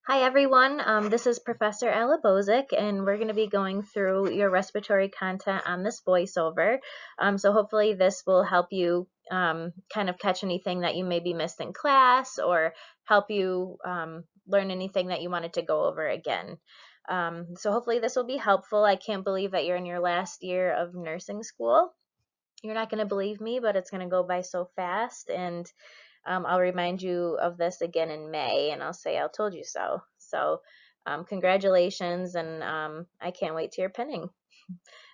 Hi everyone, this is Professor Alabozic, and we're going to be going through your respiratory content on this voiceover. So hopefully this will help you kind of catch anything that you maybe missed in class, or help you learn anything that you wanted to go over again. So hopefully this will be helpful. I can't believe that you're in your last year of nursing school. You're not going to believe me, but it's going to go by so fast, and I'll remind you of this again in May, and I'll say I told you so. So congratulations, and I can't wait to your pinning.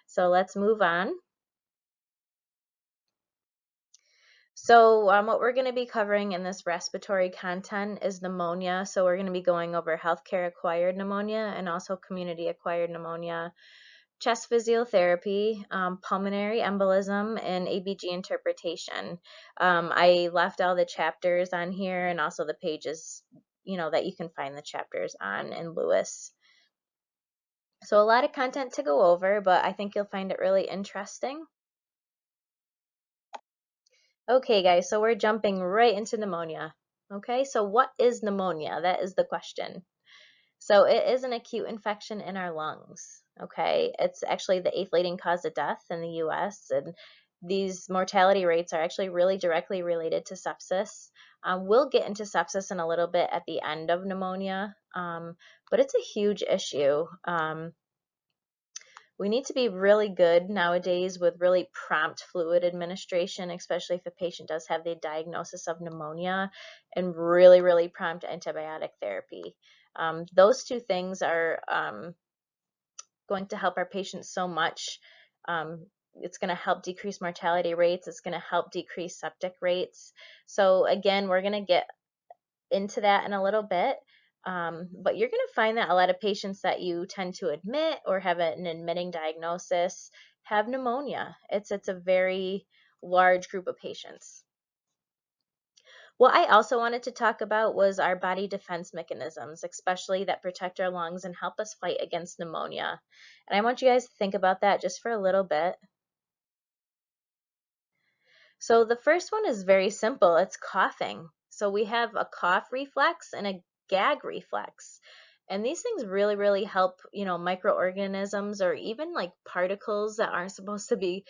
So let's move on. So what we're going to be covering in this respiratory content is pneumonia. So we're going to be going over healthcare acquired pneumonia and also community acquired pneumonia, chest physiotherapy, pulmonary embolism, and ABG interpretation. I left all the chapters on here and also the pages, that you can find the chapters on in Lewis. So a lot of content to go over, but I think you'll find it really interesting. Okay, guys, so we're jumping right into pneumonia. Okay, so what is pneumonia? That is the question. So it is an acute infection in our lungs. Okay, it's actually the 8th leading cause of death in the US, and these mortality rates are actually really directly related to sepsis. We'll get into sepsis in a little bit at the end of pneumonia, but it's a huge issue. We need to be really good nowadays with really prompt fluid administration, especially if a patient does have the diagnosis of pneumonia, and really, really prompt antibiotic therapy. Those two things are going to help our patients so much. It's going to help decrease mortality rates. It's going to help decrease septic rates. So again, we're going to get into that in a little bit. But you're going to find that a lot of patients that you tend to admit or have an admitting diagnosis have pneumonia. It's a very large group of patients. What I also wanted to talk about was our body defense mechanisms, especially that protect our lungs and help us fight against pneumonia. And I want you guys to think about that just for a little bit. So the first one is very simple. It's coughing. So we have a cough reflex and a gag reflex. And these things really, really help, microorganisms or even like particles that aren't supposed to be,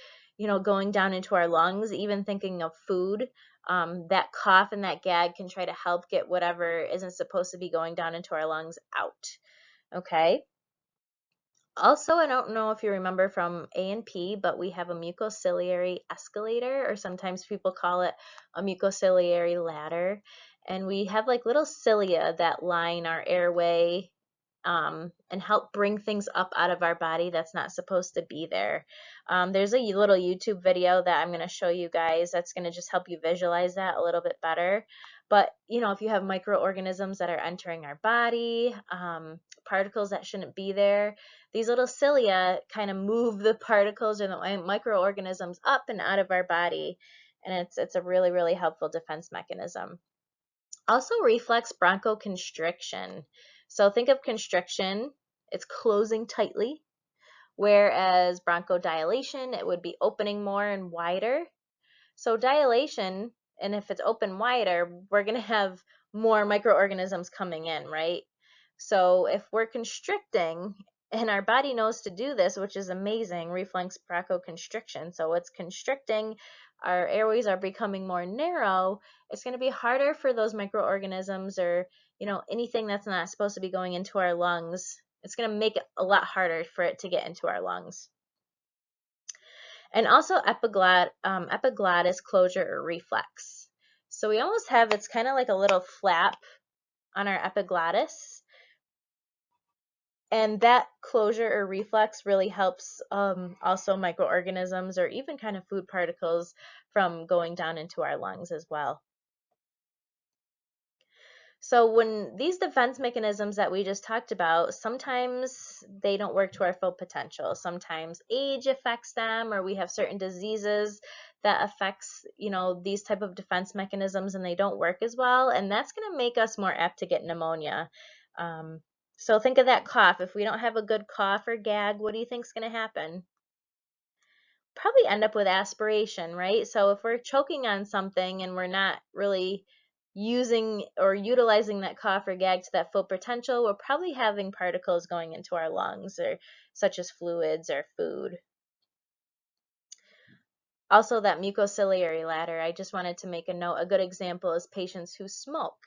going down into our lungs, even thinking of food. That cough and that gag can try to help get whatever isn't supposed to be going down into our lungs out. Okay. Also, I don't know if you remember from A&P, but we have a mucociliary escalator, or sometimes people call it a mucociliary ladder. And we have like little cilia that line our airway and help bring things up out of our body that's not supposed to be there. There's a little YouTube video that I'm going to show you guys that's going to just help you visualize that a little bit better. But, if you have microorganisms that are entering our body, particles that shouldn't be there, these little cilia kind of move the particles or the microorganisms up and out of our body. And it's a really, really helpful defense mechanism. Also, reflex bronchoconstriction. So think of constriction, it's closing tightly, whereas bronchodilation, it would be opening more and wider. So dilation, and if it's open wider, we're going to have more microorganisms coming in, right? So if we're constricting, and our body knows to do this, which is amazing, reflex bronchoconstriction. So it's constricting, our airways are becoming more narrow. It's going to be harder for those microorganisms or, anything that's not supposed to be going into our lungs. It's going to make it a lot harder for it to get into our lungs. And also epiglottis closure or reflex. So we almost have, it's kind of like a little flap on our epiglottis. And that closure or reflex really helps also microorganisms or even kind of food particles from going down into our lungs as well. So when these defense mechanisms that we just talked about, sometimes they don't work to our full potential. Sometimes age affects them, or we have certain diseases that affects, these type of defense mechanisms and they don't work as well. And that's going to make us more apt to get pneumonia. So think of that cough. If we don't have a good cough or gag, what do you think is going to happen? Probably end up with aspiration, right? So if we're choking on something and we're not really using or utilizing that cough or gag to that full potential, we're probably having particles going into our lungs, or such as fluids or food. Also, that mucociliary ladder, I just wanted to make a note. A good example is patients who smoke.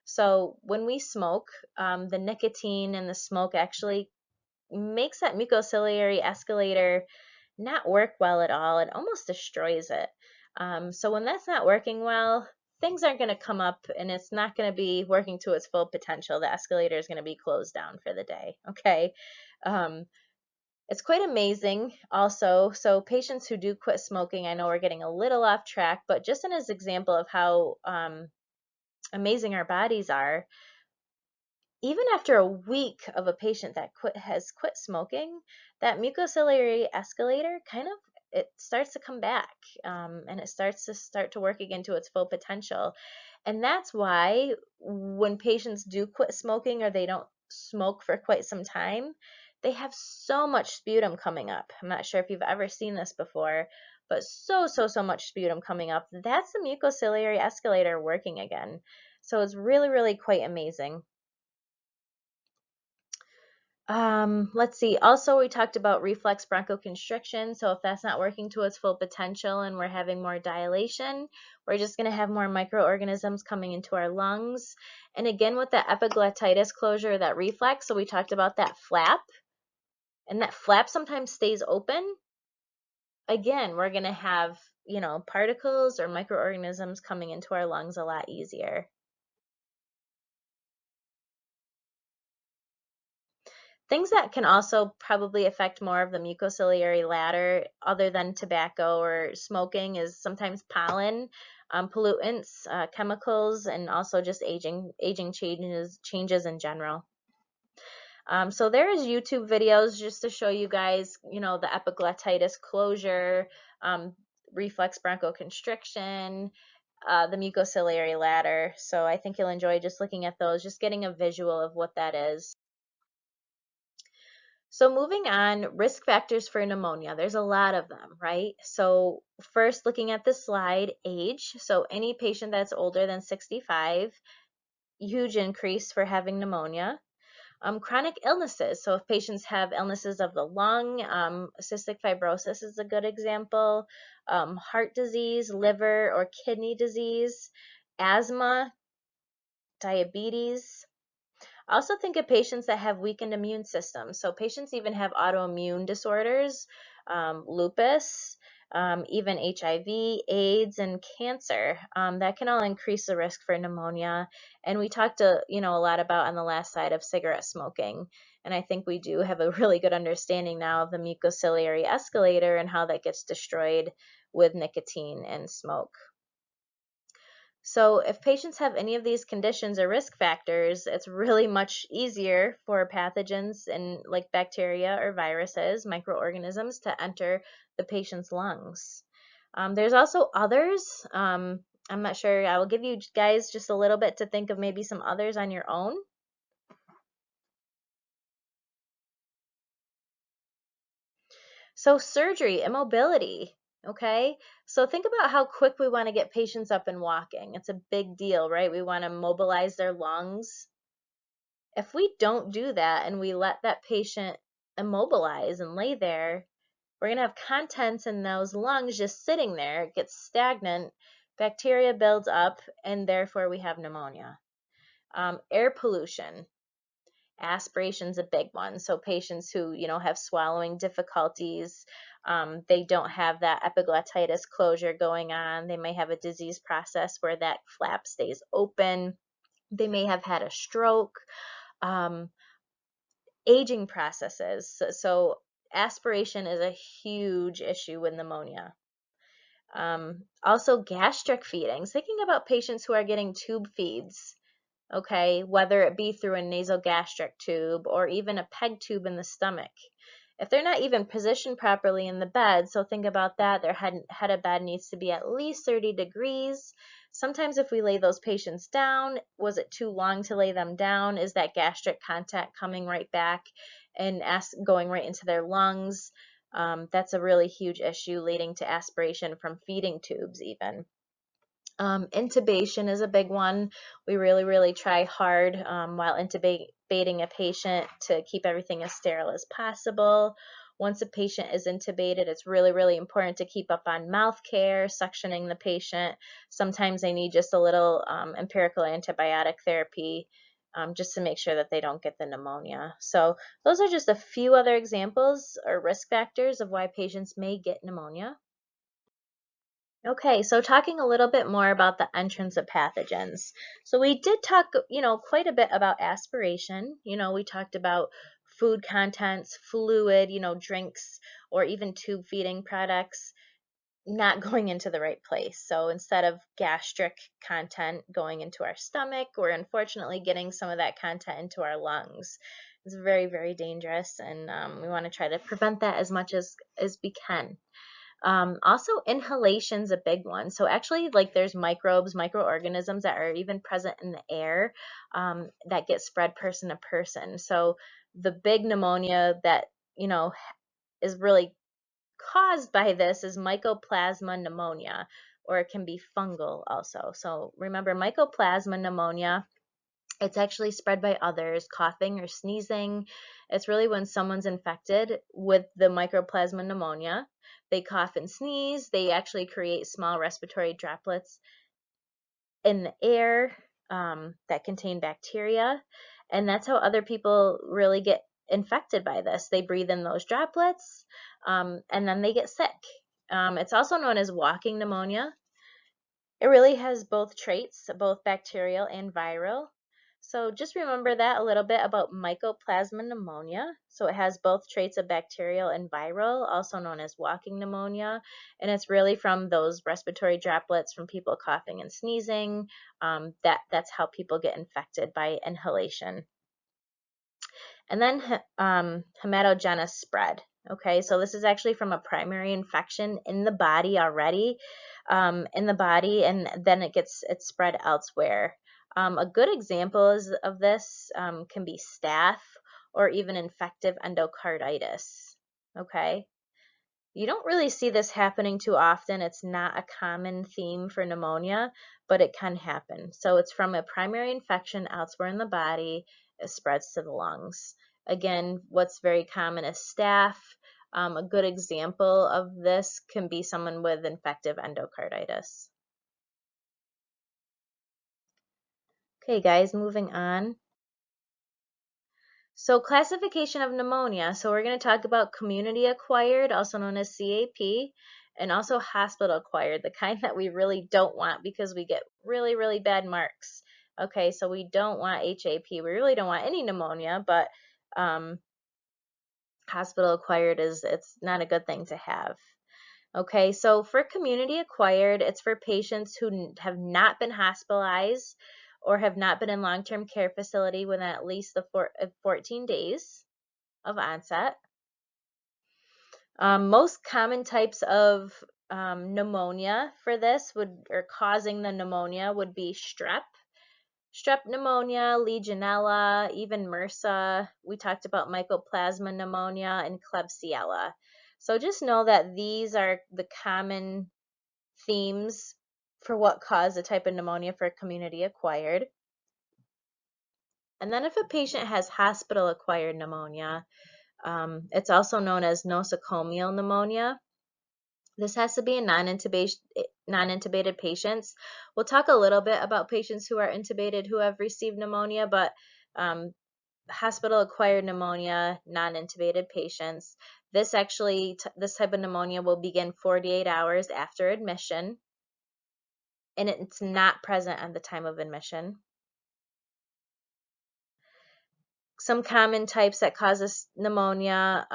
So when we smoke, the nicotine and the smoke actually makes that mucociliary escalator not work well at all. It almost destroys it. So when that's not working well, things aren't going to come up, and it's not going to be working to its full potential. The escalator is going to be closed down for the day. Okay. Um, it's quite amazing also. So patients who do quit smoking, I know we're getting a little off track, but just as an example of how amazing our bodies are, even after a week of a patient that has quit smoking, that mucociliary escalator kind of, it starts to come back, and it starts to work again to its full potential. And that's why when patients do quit smoking, or they don't smoke for quite some time, they have so much sputum coming up. I'm not sure if you've ever seen this before, but so much sputum coming up. That's the mucociliary escalator working again. So it's really, really quite amazing. Let's see. Also, we talked about reflex bronchoconstriction. So if that's not working to its full potential and we're having more dilation, we're just going to have more microorganisms coming into our lungs. And again, with that epiglottitis closure, that reflex, so we talked about that flap, and that flap sometimes stays open. Again, we're going to have, particles or microorganisms coming into our lungs a lot easier. Things that can also probably affect more of the mucociliary ladder, other than tobacco or smoking, is sometimes pollen, pollutants, chemicals, and also just aging changes in general. So there is YouTube videos just to show you guys, the epiglottitis closure, reflex bronchoconstriction, the mucociliary ladder. So I think you'll enjoy just looking at those, just getting a visual of what that is. So moving on, risk factors for pneumonia. There's a lot of them, right? So first, looking at the slide, age. So any patient that's older than 65, huge increase for having pneumonia. Chronic illnesses. So if patients have illnesses of the lung, cystic fibrosis is a good example. Heart disease, liver or kidney disease, asthma, diabetes. Also think of patients that have weakened immune systems. So patients even have autoimmune disorders, lupus, even HIV, AIDS, and cancer. That can all increase the risk for pneumonia. And we talked a lot about on the last slide of cigarette smoking. And I think we do have a really good understanding now of the mucociliary escalator and how that gets destroyed with nicotine and smoke. So if patients have any of these conditions or risk factors, it's really much easier for pathogens and like bacteria or viruses, microorganisms, to enter the patient's lungs. There's also others. I'm not sure. I will give you guys just a little bit to think of maybe some others on your own. So surgery, immobility. Okay, so think about how quick we want to get patients up and walking. It's a big deal, right? We want to mobilize their lungs. If we don't do that and we let that patient immobilize and lay there, we're going to have contents in those lungs just sitting there. It gets stagnant, bacteria builds up, and therefore we have pneumonia. Air pollution. Aspiration's a big one. So patients who, have swallowing difficulties, they don't have that epiglottitis closure going on. They may have a disease process where that flap stays open. They may have had a stroke. Aging processes. So aspiration is a huge issue with pneumonia. Also gastric feedings, thinking about patients who are getting tube feeds, okay, whether it be through a nasogastric tube or even a peg tube in the stomach. If they're not even positioned properly in the bed, so think about that, their head of bed needs to be at least 30 degrees. Sometimes if we lay those patients down, was it too long to lay them down? Is that gastric contact coming right back and going right into their lungs? That's a really huge issue leading to aspiration from feeding tubes even. Intubation is a big one. We really, really try hard while intubating a patient to keep everything as sterile as possible. Once a patient is intubated, it's really, really important to keep up on mouth care, suctioning the patient. Sometimes they need just a little empirical antibiotic therapy just to make sure that they don't get the pneumonia. So those are just a few other examples or risk factors of why patients may get pneumonia. Okay, so talking a little bit more about the entrance of pathogens. So we did talk, quite a bit about aspiration. We talked about food contents, fluid, drinks, or even tube feeding products not going into the right place. So instead of gastric content going into our stomach, we're unfortunately getting some of that content into our lungs. It's very, very dangerous, and we want to try to prevent that as much as we can. Also, inhalation's a big one. So actually, like there's microorganisms that are even present in the air that get spread person to person. So the big pneumonia that, is really caused by this is Mycoplasma pneumonia, or it can be fungal also. So remember, Mycoplasma pneumonia, it's actually spread by others, coughing or sneezing. It's really when someone's infected with the Mycoplasma pneumonia. They cough and sneeze. They actually create small respiratory droplets in the air that contain bacteria. And that's how other people really get infected by this. They breathe in those droplets and then they get sick. It's also known as walking pneumonia. It really has both traits, both bacterial and viral. So just remember that a little bit about Mycoplasma pneumonia. So it has both traits of bacterial and viral, also known as walking pneumonia. And it's really from those respiratory droplets from people coughing and sneezing. That's how people get infected by inhalation. And then hematogenous spread. Okay, so this is actually from a primary infection in the body already, and then it's spread elsewhere. A good example of this can be staph or even infective endocarditis. Okay, you don't really see this happening too often. It's not a common theme for pneumonia, but it can happen. So it's from a primary infection elsewhere in the body. It spreads to the lungs. Again, what's very common is staph. A good example of this can be someone with infective endocarditis. Okay, guys, moving on. So classification of pneumonia. So we're going to talk about community acquired, also known as CAP, and also hospital acquired, the kind that we really don't want because we get really, really bad marks. Okay, so we don't want HAP. We really don't want any pneumonia, but hospital acquired it's not a good thing to have. Okay, so for community acquired, it's for patients who have not been hospitalized or have not been in long-term care facility within at least the 14 days of onset. Most common types of pneumonia for this or causing the pneumonia would be strep pneumonia, Legionella, even MRSA. We talked about Mycoplasma pneumonia and Klebsiella. So just know that these are the common themes for what caused a type of pneumonia for community acquired. And then if a patient has hospital acquired pneumonia, it's also known as nosocomial pneumonia. This has to be in non-intubated patients. We'll talk a little bit about patients who are intubated who have received pneumonia, but hospital-acquired pneumonia, non-intubated patients. This type of pneumonia will begin 48 hours after admission, and it's not present at the time of admission. Some common types that causes pneumonia,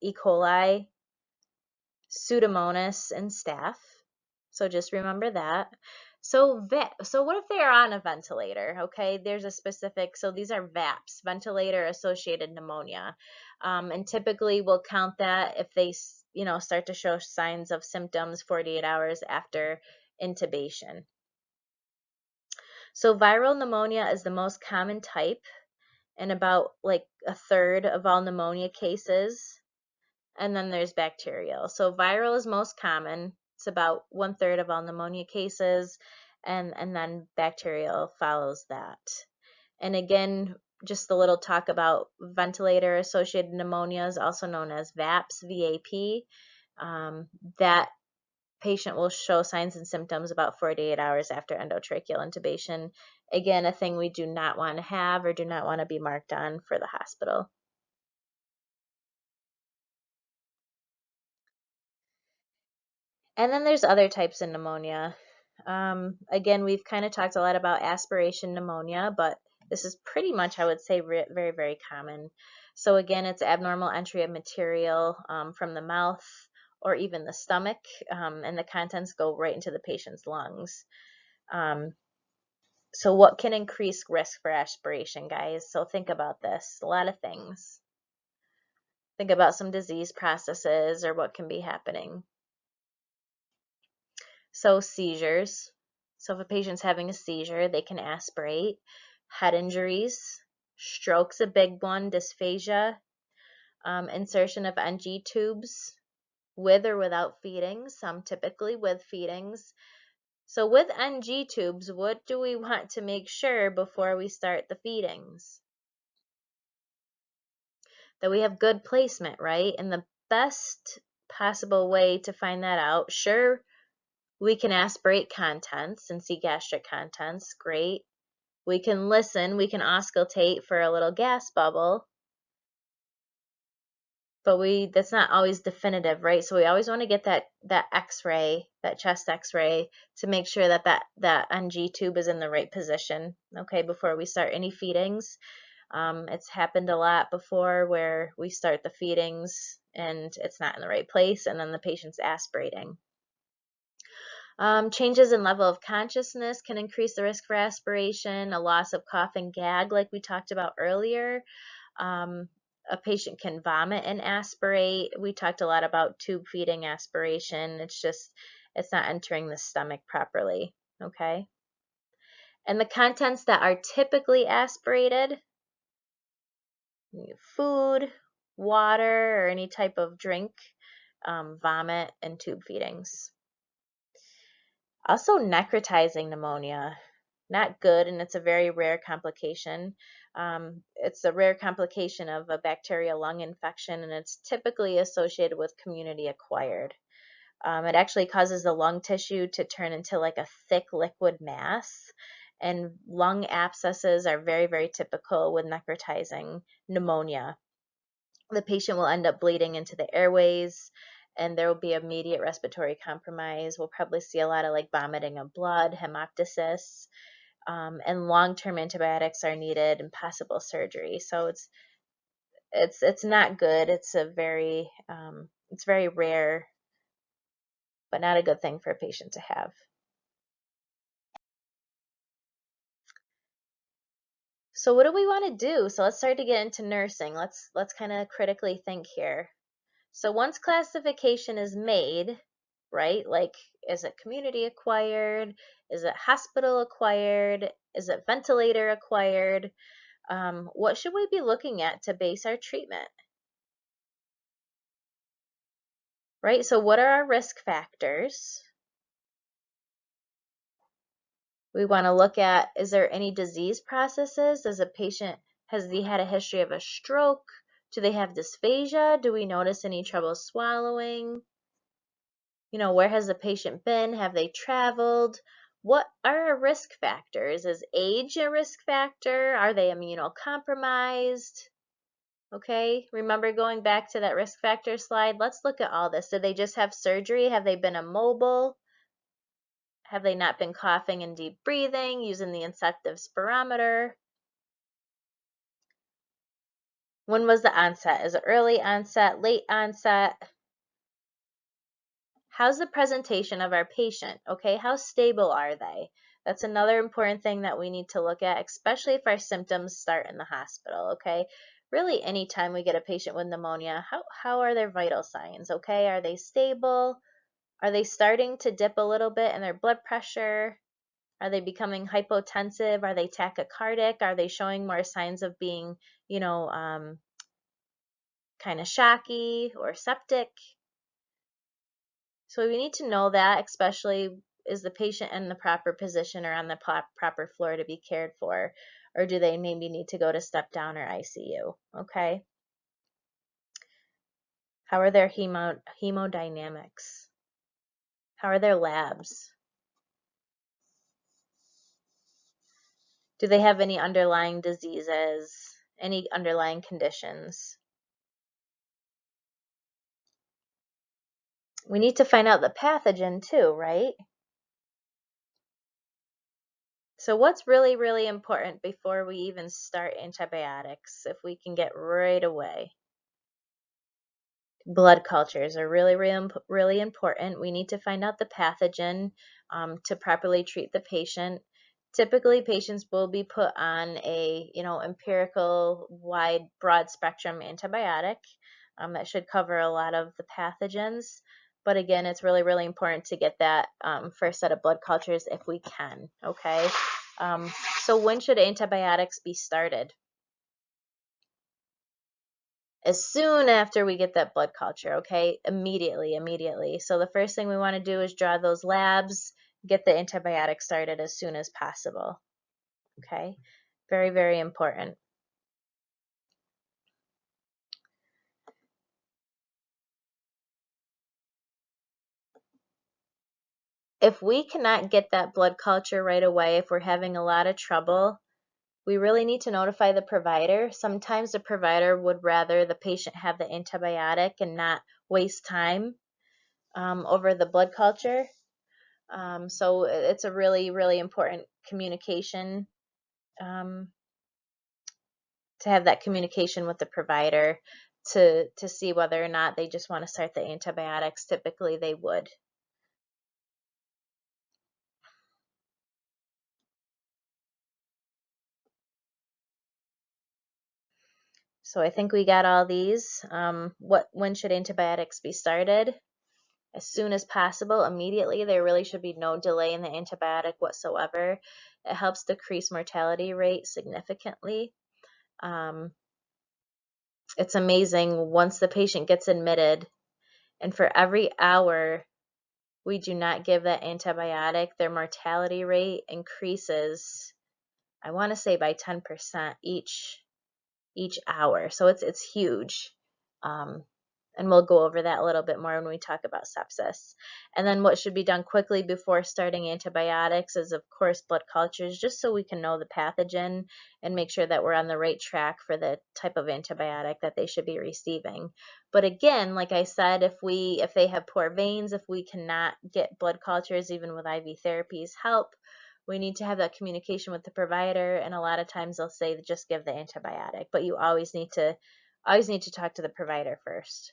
E. coli, Pseudomonas, and staph. So just remember that. So what if they are on a ventilator? Okay, there's a specific, so these are VAPS, ventilator-associated pneumonia. And typically we'll count that if they, start to show signs of symptoms 48 hours after intubation. So viral pneumonia is the most common type in about like a third of all pneumonia cases. And then there's bacterial. So viral is most common. It's about 1/3 of all pneumonia cases, and then bacterial follows that. And again, just a little talk about ventilator-associated pneumonias, also known as VAPs, VAP. That patient will show signs and symptoms about 48 hours after endotracheal intubation. Again, a thing we do not want to have or do not want to be marked on for the hospital. And then there's other types of pneumonia. Again, we've kind of talked a lot about aspiration pneumonia, but this is pretty much, I would say, very, very common. So again, it's abnormal entry of material from the mouth or even the stomach, and the contents go right into the patient's lungs. So what can increase risk for aspiration, guys? So think about this, a lot of things. Think about some disease processes or what can be happening. So seizures. So if a patient's having a seizure, they can aspirate. Head injuries, stroke's a big one, dysphagia, insertion of NG tubes with or without feedings, some typically with feedings. So with NG tubes, what do we want to make sure before we start the feedings? That we have good placement, right? And the best possible way to find that out, sure, we can aspirate contents and see gastric contents, great. We can listen, we can auscultate for a little gas bubble, but that's not always definitive, right? So we always want to get that x-ray, that chest x-ray, to make sure that NG tube is in the right position, okay, before we start any feedings. It's happened a lot before where we start the feedings and it's not in the right place, and then the patient's aspirating. Changes in level of consciousness can increase the risk for aspiration, a loss of cough and gag like we talked about earlier. A patient can vomit and aspirate. We talked a lot about tube feeding aspiration. It's not entering the stomach properly, okay? And the contents that are typically aspirated, food, water, or any type of drink, vomit, and tube feedings. Also, necrotizing pneumonia, not good, and it's a very rare complication. It's a rare complication of a bacterial lung infection, and it's typically associated with community acquired. It actually causes the lung tissue to turn into like a thick liquid mass, and lung abscesses are very, very typical with necrotizing pneumonia. The patient will end up bleeding into the airways, and there will be immediate respiratory compromise. We'll probably see a lot of like vomiting of blood, hemoptysis, and long-term antibiotics are needed and possible surgery. So it's not good. It's very rare, but not a good thing for a patient to have. So what do we want to do? So let's start to get into nursing. Let's kind of critically think here. So once classification is made, right? Like, is it community acquired? Is it hospital acquired? Is it ventilator acquired? What should we be looking at to base our treatment? Right? So what are our risk factors? We want to look at, is there any disease processes? Has he had a history of a stroke? Do they have dysphagia? Do we notice any trouble swallowing? Where has the patient been? Have they traveled? What are our risk factors? Is age a risk factor? Are they immunocompromised? Okay, remember going back to that risk factor slide? Let's look at all this. Did they just have surgery? Have they been immobile? Have they not been coughing and deep breathing, using the inceptive spirometer? When was the onset? Is it early onset, late onset? How's the presentation of our patient? Okay, how stable are they? That's another important thing that we need to look at, especially if our symptoms start in the hospital, okay? Really, anytime we get a patient with pneumonia, how are their vital signs, okay? Are they stable? Are they starting to dip a little bit in their blood pressure? Are they becoming hypotensive? Are they tachycardic? Are they showing more signs of being, kind of shocky or septic? So we need to know that, especially is the patient in the proper position or on the proper floor to be cared for, or do they maybe need to go to step down or ICU? Okay. How are their hemodynamics? How are their labs? Do they have any underlying diseases, any underlying conditions? We need to find out the pathogen too, right? So what's really, really important before we even start antibiotics, if we can get right away? Blood cultures are really, really, really important. We need to find out the pathogen to properly treat the patient. Typically, patients will be put on a, empirical, wide, broad spectrum antibiotic that should cover a lot of the pathogens. But again, it's really, really important to get that first set of blood cultures if we can. Okay. Um, so when should antibiotics be started? As soon after we get that blood culture, okay? Immediately. So the first thing we want to do is draw those labs, get the antibiotic started as soon as possible, okay? Very, very important. If we cannot get that blood culture right away, if we're having a lot of trouble, we really need to notify the provider. Sometimes the provider would rather the patient have the antibiotic and not waste time over the blood culture. So it's a really, really important communication um, to have that communication with the provider to see whether or not they just want to start the antibiotics. Typically, they would. So I think we got all these. When should antibiotics be started? As soon as possible, immediately. There really should be no delay in the antibiotic whatsoever. It helps decrease mortality rate significantly. Um, it's amazing once the patient gets admitted, and for every hour we do not give that antibiotic, their mortality rate increases, I want to say by 10% each hour. So it's huge. Um, and we'll go over that a little bit more when we talk about sepsis. And then what should be done quickly before starting antibiotics is, of course, blood cultures, just so we can know the pathogen and make sure that we're on the right track for the type of antibiotic that they should be receiving. But again, like I said, if they have poor veins, if we cannot get blood cultures, even with IV therapies help, we need to have that communication with the provider, and a lot of times they'll say just give the antibiotic, but you always need to talk to the provider first.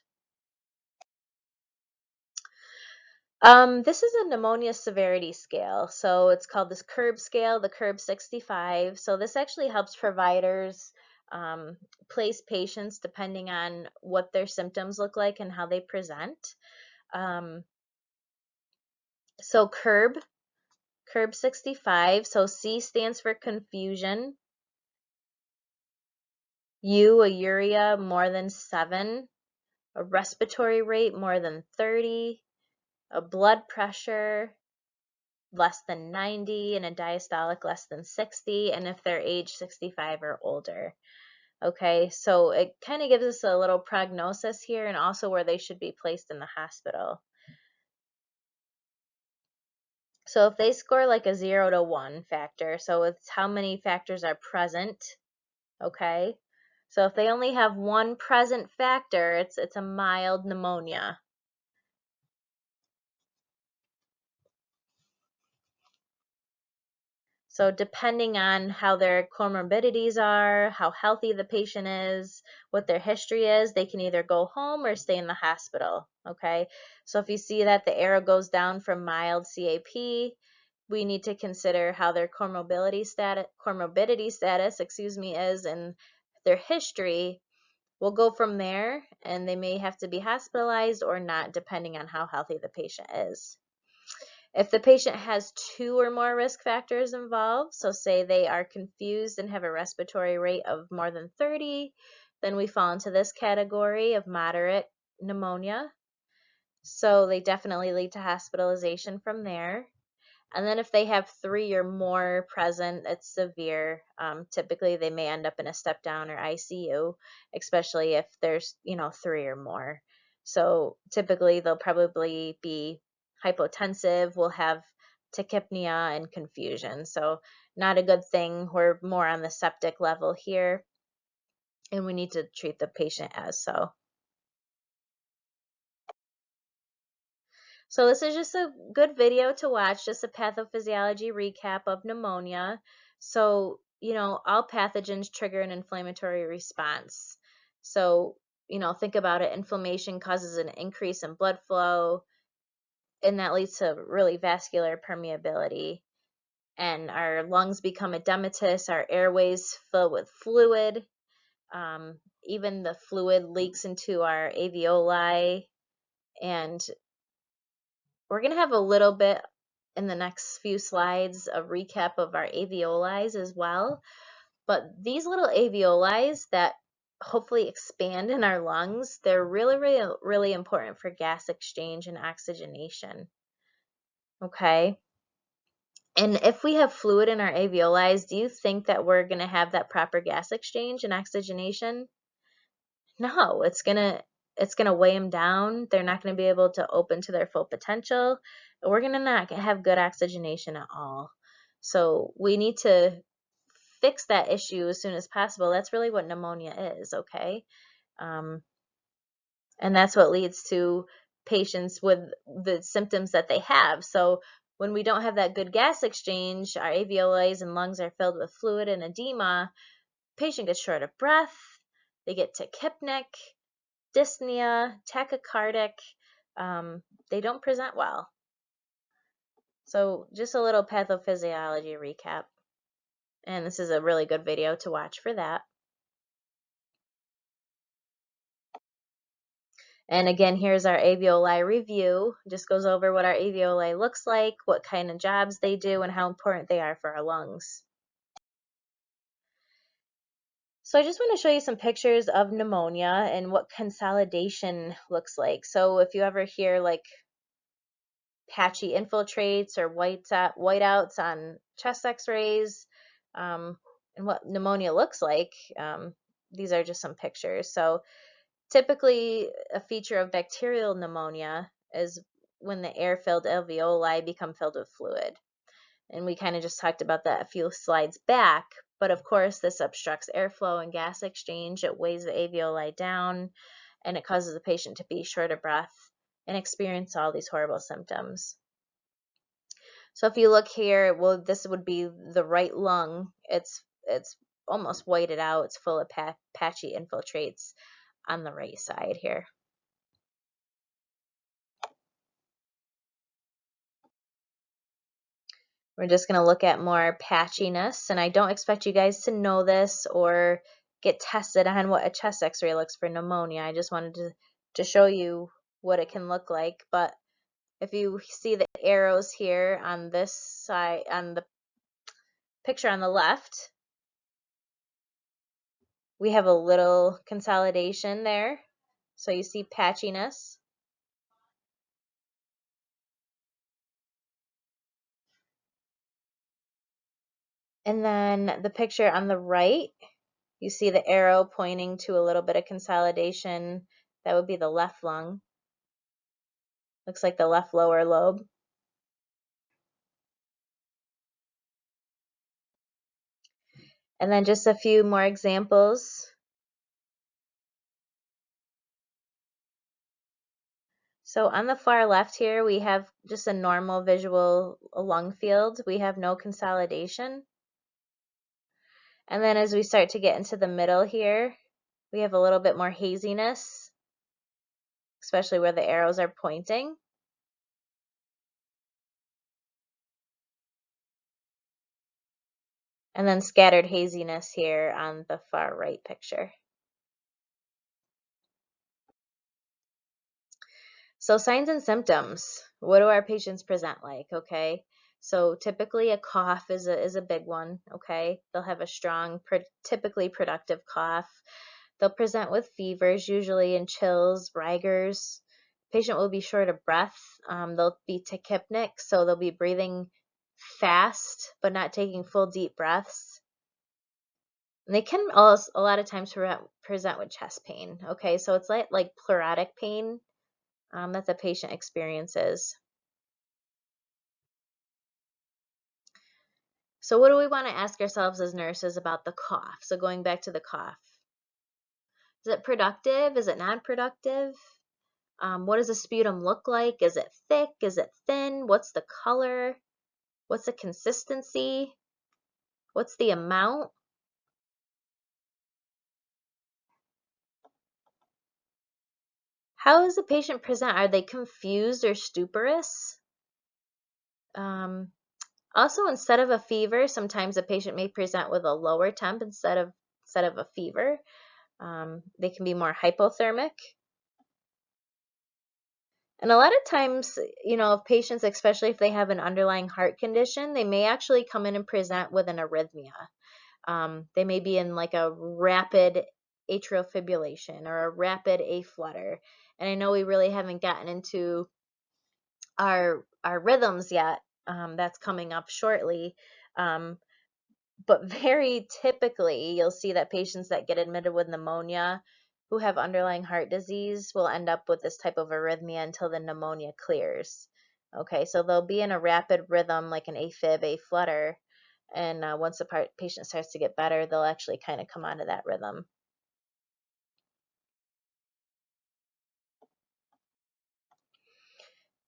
This is a pneumonia severity scale. So it's called this CURB scale, the CURB 65. So this actually helps providers place patients depending on what their symptoms look like and how they present. Um, so CURB 65. So C stands for confusion. U, a urea more than 7, a respiratory rate more than 30, a blood pressure less than 90, and a diastolic less than 60, and if they're age 65 or older. Okay, so it kind of gives us a little prognosis here and also where they should be placed in the hospital. So if they score like a 0 to 1 factor, so it's how many factors are present, okay? So if they only have one present factor, it's a mild pneumonia. So depending on how their comorbidities are, how healthy the patient is, what their history is, they can either go home or stay in the hospital, okay? So if you see that the arrow goes down from mild CAP, we need to consider how their comorbidity status, is, and their history. We'll go from there, and they may have to be hospitalized or not, depending on how healthy the patient is. If the patient has 2 or more risk factors involved, so say they are confused and have a respiratory rate of more than 30, then we fall into this category of moderate pneumonia. So they definitely lead to hospitalization from there. And then if they have 3 or more present, it's severe. Typically, they may end up in a step down or ICU, especially if there's, 3 or more. So typically, they'll probably be hypotensive, will have tachypnea and confusion. So not a good thing. We're more on the septic level here, and we need to treat the patient as so. So this is just a good video to watch, just a pathophysiology recap of pneumonia. So, all pathogens trigger an inflammatory response. So, think about it. Inflammation causes an increase in blood flow, and that leads to really vascular permeability. And our lungs become edematous, our airways fill with fluid. Even the fluid leaks into our alveoli, and we're going to have a little bit in the next few slides a recap of our alveoli as well. But these little alveoli that hopefully expand in our lungs, they're really, really, really important for gas exchange and oxygenation. Okay. And if we have fluid in our alveoli, do you think that we're going to have that proper gas exchange and oxygenation? No, it's gonna weigh them down. They're not gonna be able to open to their full potential. We're gonna not have good oxygenation at all. So we need to fix that issue as soon as possible. That's really what pneumonia is, okay? Um, and that's what leads to patients with the symptoms that they have. So when we don't have that good gas exchange, our alveoli and lungs are filled with fluid and edema. Patient gets short of breath. They get tachypnic, dyspnea, tachycardic. They don't present well. So just a little pathophysiology recap. And this is a really good video to watch for that. And again, here's our alveoli review. Just goes over what our alveoli looks like, what kind of jobs they do, and how important they are for our lungs. So I just want to show you some pictures of pneumonia and what consolidation looks like. So if you ever hear like patchy infiltrates or whiteouts on chest x-rays, and what pneumonia looks like, these are just some pictures. So typically a feature of bacterial pneumonia is when the air-filled alveoli become filled with fluid. And we kind of just talked about that a few slides back. But of course, this obstructs airflow and gas exchange. It weighs the alveoli down, and it causes the patient to be short of breath and experience all these horrible symptoms. So if you look here, well, this would be the right lung. It's almost whited out. It's full of patchy infiltrates on the right side here. We're just going to look at more patchiness, and I don't expect you guys to know this or get tested on what a chest x-ray looks for pneumonia. I just wanted to show you what it can look like. But if you see the arrows here on this side, on the picture on the left, we have a little consolidation there. So you see patchiness. And then the picture on the right, you see the arrow pointing to a little bit of consolidation. That would be the left lung. Looks like the left lower lobe. And then just a few more examples. So on the far left here, we have just a normal visual lung field. We have no consolidation. And then as we start to get into the middle here, we have a little bit more haziness, especially where the arrows are pointing. And then scattered haziness here on the far right picture. So signs and symptoms. What do our patients present like? Okay. So typically a cough is a big one. Okay. They'll have a strong, typically productive cough. They'll present with fevers, usually and chills, rigors. Patient will be short of breath. They'll be tachypnic, so they'll be breathing fast but not taking full deep breaths. And they can also a lot of times present with chest pain. Okay, so it's like pleurotic pain that the patient experiences. So what do we want to ask ourselves as nurses about the cough? So going back to the cough. Is it productive? Is it non-productive? What does the sputum look like? Is it thick? Is it thin? What's the color? What's the consistency? What's the amount? How does the patient present? Are they confused or stuporous? Also, instead of a fever, sometimes a patient may present with a lower temp instead of a fever. They can be more hypothermic. And a lot of times, if patients, especially if they have an underlying heart condition, they may actually come in and present with an arrhythmia. They may be in like a rapid atrial fibrillation or a rapid A-flutter. And I know we really haven't gotten into our rhythms yet. That's coming up shortly. But very typically, you'll see that patients that get admitted with pneumonia who have underlying heart disease will end up with this type of arrhythmia until the pneumonia clears. Okay, so they'll be in a rapid rhythm like an AFib, A-flutter, and once the patient starts to get better, they'll actually kind of come out of that rhythm.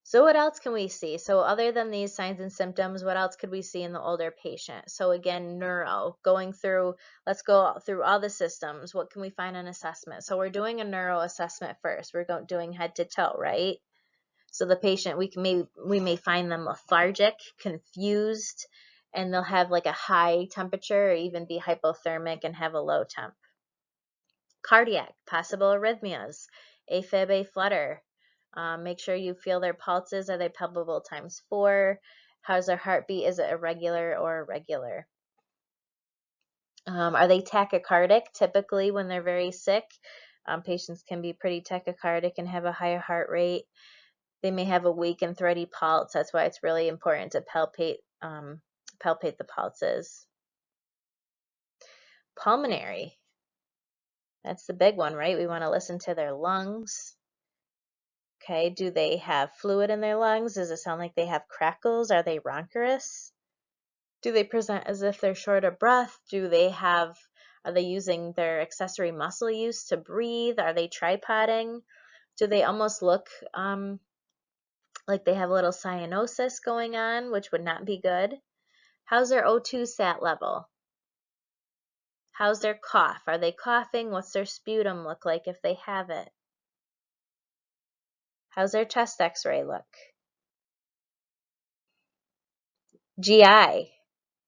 So what else can we see? So other than these signs and symptoms, what else could we see in the older patient? So again, neuro, let's go through all the systems. What can we find on assessment? So we're doing a neuro assessment first. We're doing head to toe, right? So the patient, we may find them lethargic, confused, and they'll have like a high temperature or even be hypothermic and have a low temp. Cardiac, possible arrhythmias, AFib, A-flutter. Make sure you feel their pulses. Are they palpable ×4? How's their heartbeat? Is it irregular or irregular? Are they tachycardic? Typically, when they're very sick, patients can be pretty tachycardic and have a higher heart rate. They may have a weak and thready pulse. That's why it's really important to palpate the pulses. Pulmonary. That's the big one, right? We want to listen to their lungs. Okay, do they have fluid in their lungs? Does it sound like they have crackles? Are they rhonchorous? Do they present as if they're short of breath? Are they using their accessory muscle use to breathe? Are they tripoding? Do they almost look like they have a little cyanosis going on, which would not be good? How's their O2 sat level? How's their cough? Are they coughing? What's their sputum look like if they have it? How's their chest x-ray look? GI,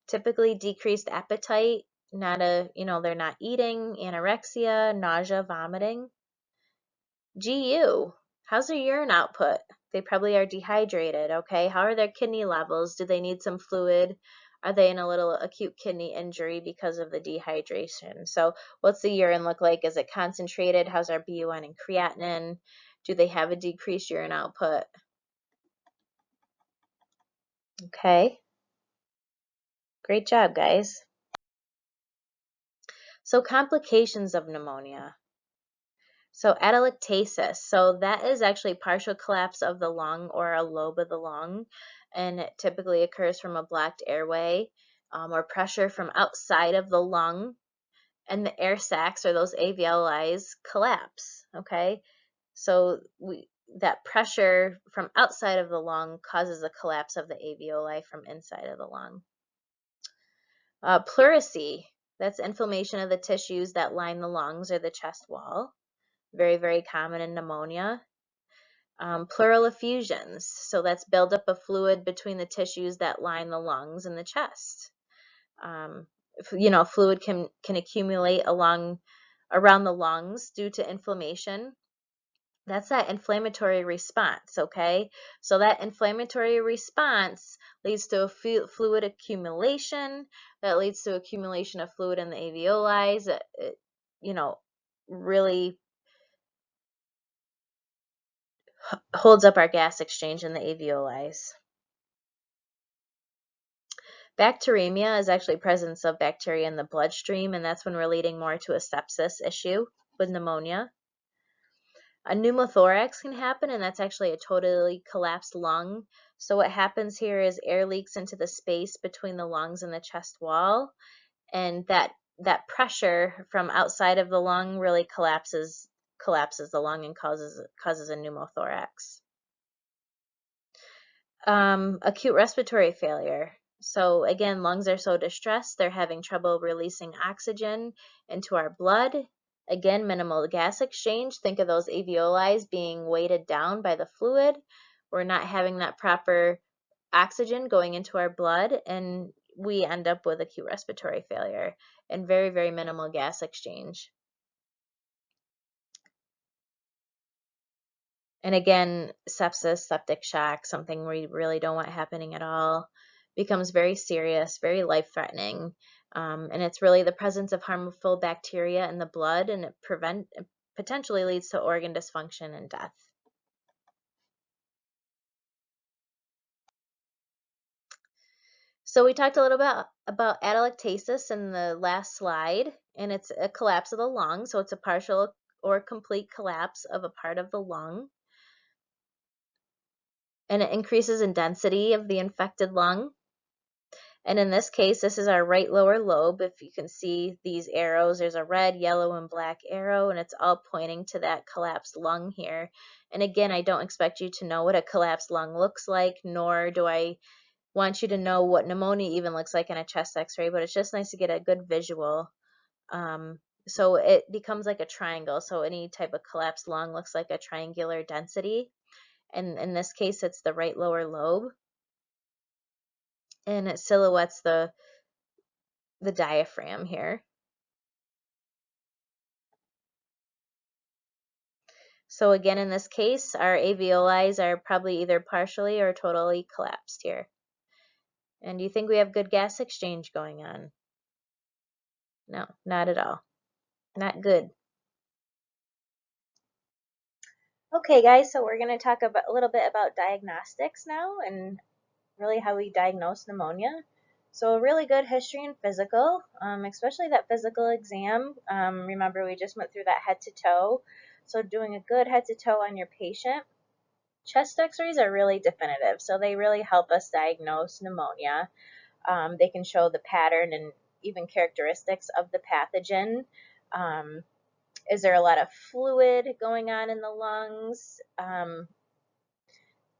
typically decreased appetite, they're not eating, anorexia, nausea, vomiting. GU, how's their urine output? They probably are dehydrated, okay? How are their kidney levels? Do they need some fluid? Are they in a little acute kidney injury because of the dehydration? So what's the urine look like? Is it concentrated? How's our BUN and creatinine? Do they have a decreased urine output? Okay. Great job, guys. So complications of pneumonia. So atelectasis, so that is actually partial collapse of the lung or a lobe of the lung, and it typically occurs from a blocked airway or pressure from outside of the lung, and the air sacs or those alveoli collapse, okay? So that pressure from outside of the lung causes a collapse of the alveoli from inside of the lung. Pleurisy, that's inflammation of the tissues that line the lungs or the chest wall. Very, very common in pneumonia. Pleural effusions, so that's buildup of fluid between the tissues that line the lungs and the chest. Fluid can accumulate around the lungs due to inflammation. That's that inflammatory response, okay? So that inflammatory response leads to a fluid accumulation. That leads to accumulation of fluid in the alveoli. Really holds up our gas exchange in the alveoli. Bacteremia is actually presence of bacteria in the bloodstream, and that's when we're leading more to a sepsis issue with pneumonia. A pneumothorax can happen, and that's actually a totally collapsed lung. So what happens here is air leaks into the space between the lungs and the chest wall, and that pressure from outside of the lung really collapses the lung and causes a pneumothorax. Acute respiratory failure. So again, lungs are so distressed, they're having trouble releasing oxygen into our blood. Again, minimal gas exchange. Think of those alveoli being weighted down by the fluid. We're not having that proper oxygen going into our blood, and we end up with acute respiratory failure and very, very minimal gas exchange. And again, sepsis, septic shock, something we really don't want happening at all, becomes very serious, very life-threatening. And it's really the presence of harmful bacteria in the blood, and it potentially leads to organ dysfunction and death. So we talked a little bit about atelectasis in the last slide, and it's a collapse of the lung. So it's a partial or complete collapse of a part of the lung. And it increases in density of the infected lung. And in this case, this is our right lower lobe. If you can see these arrows, there's a red, yellow, and black arrow, and it's all pointing to that collapsed lung here. And again, I don't expect you to know what a collapsed lung looks like, nor do I want you to know what pneumonia even looks like in a chest x-ray, but it's just nice to get a good visual. So it becomes like a triangle. So any type of collapsed lung looks like a triangular density. And in this case, it's the right lower lobe. And it silhouettes the diaphragm here. So again, in this case, our alveoli are probably either partially or totally collapsed here. And do you think we have good gas exchange going on? No, not at all. Not good. Okay, guys, so we're going to talk a little bit about diagnostics now and really how we diagnose pneumonia. So a really good history and physical, especially that physical exam. Remember, we just went through that head to toe. So doing a good head to toe on your patient. Chest x-rays are really definitive, so they really help us diagnose pneumonia. They can show the pattern and even characteristics of the pathogen. Is there a lot of fluid going on in the lungs?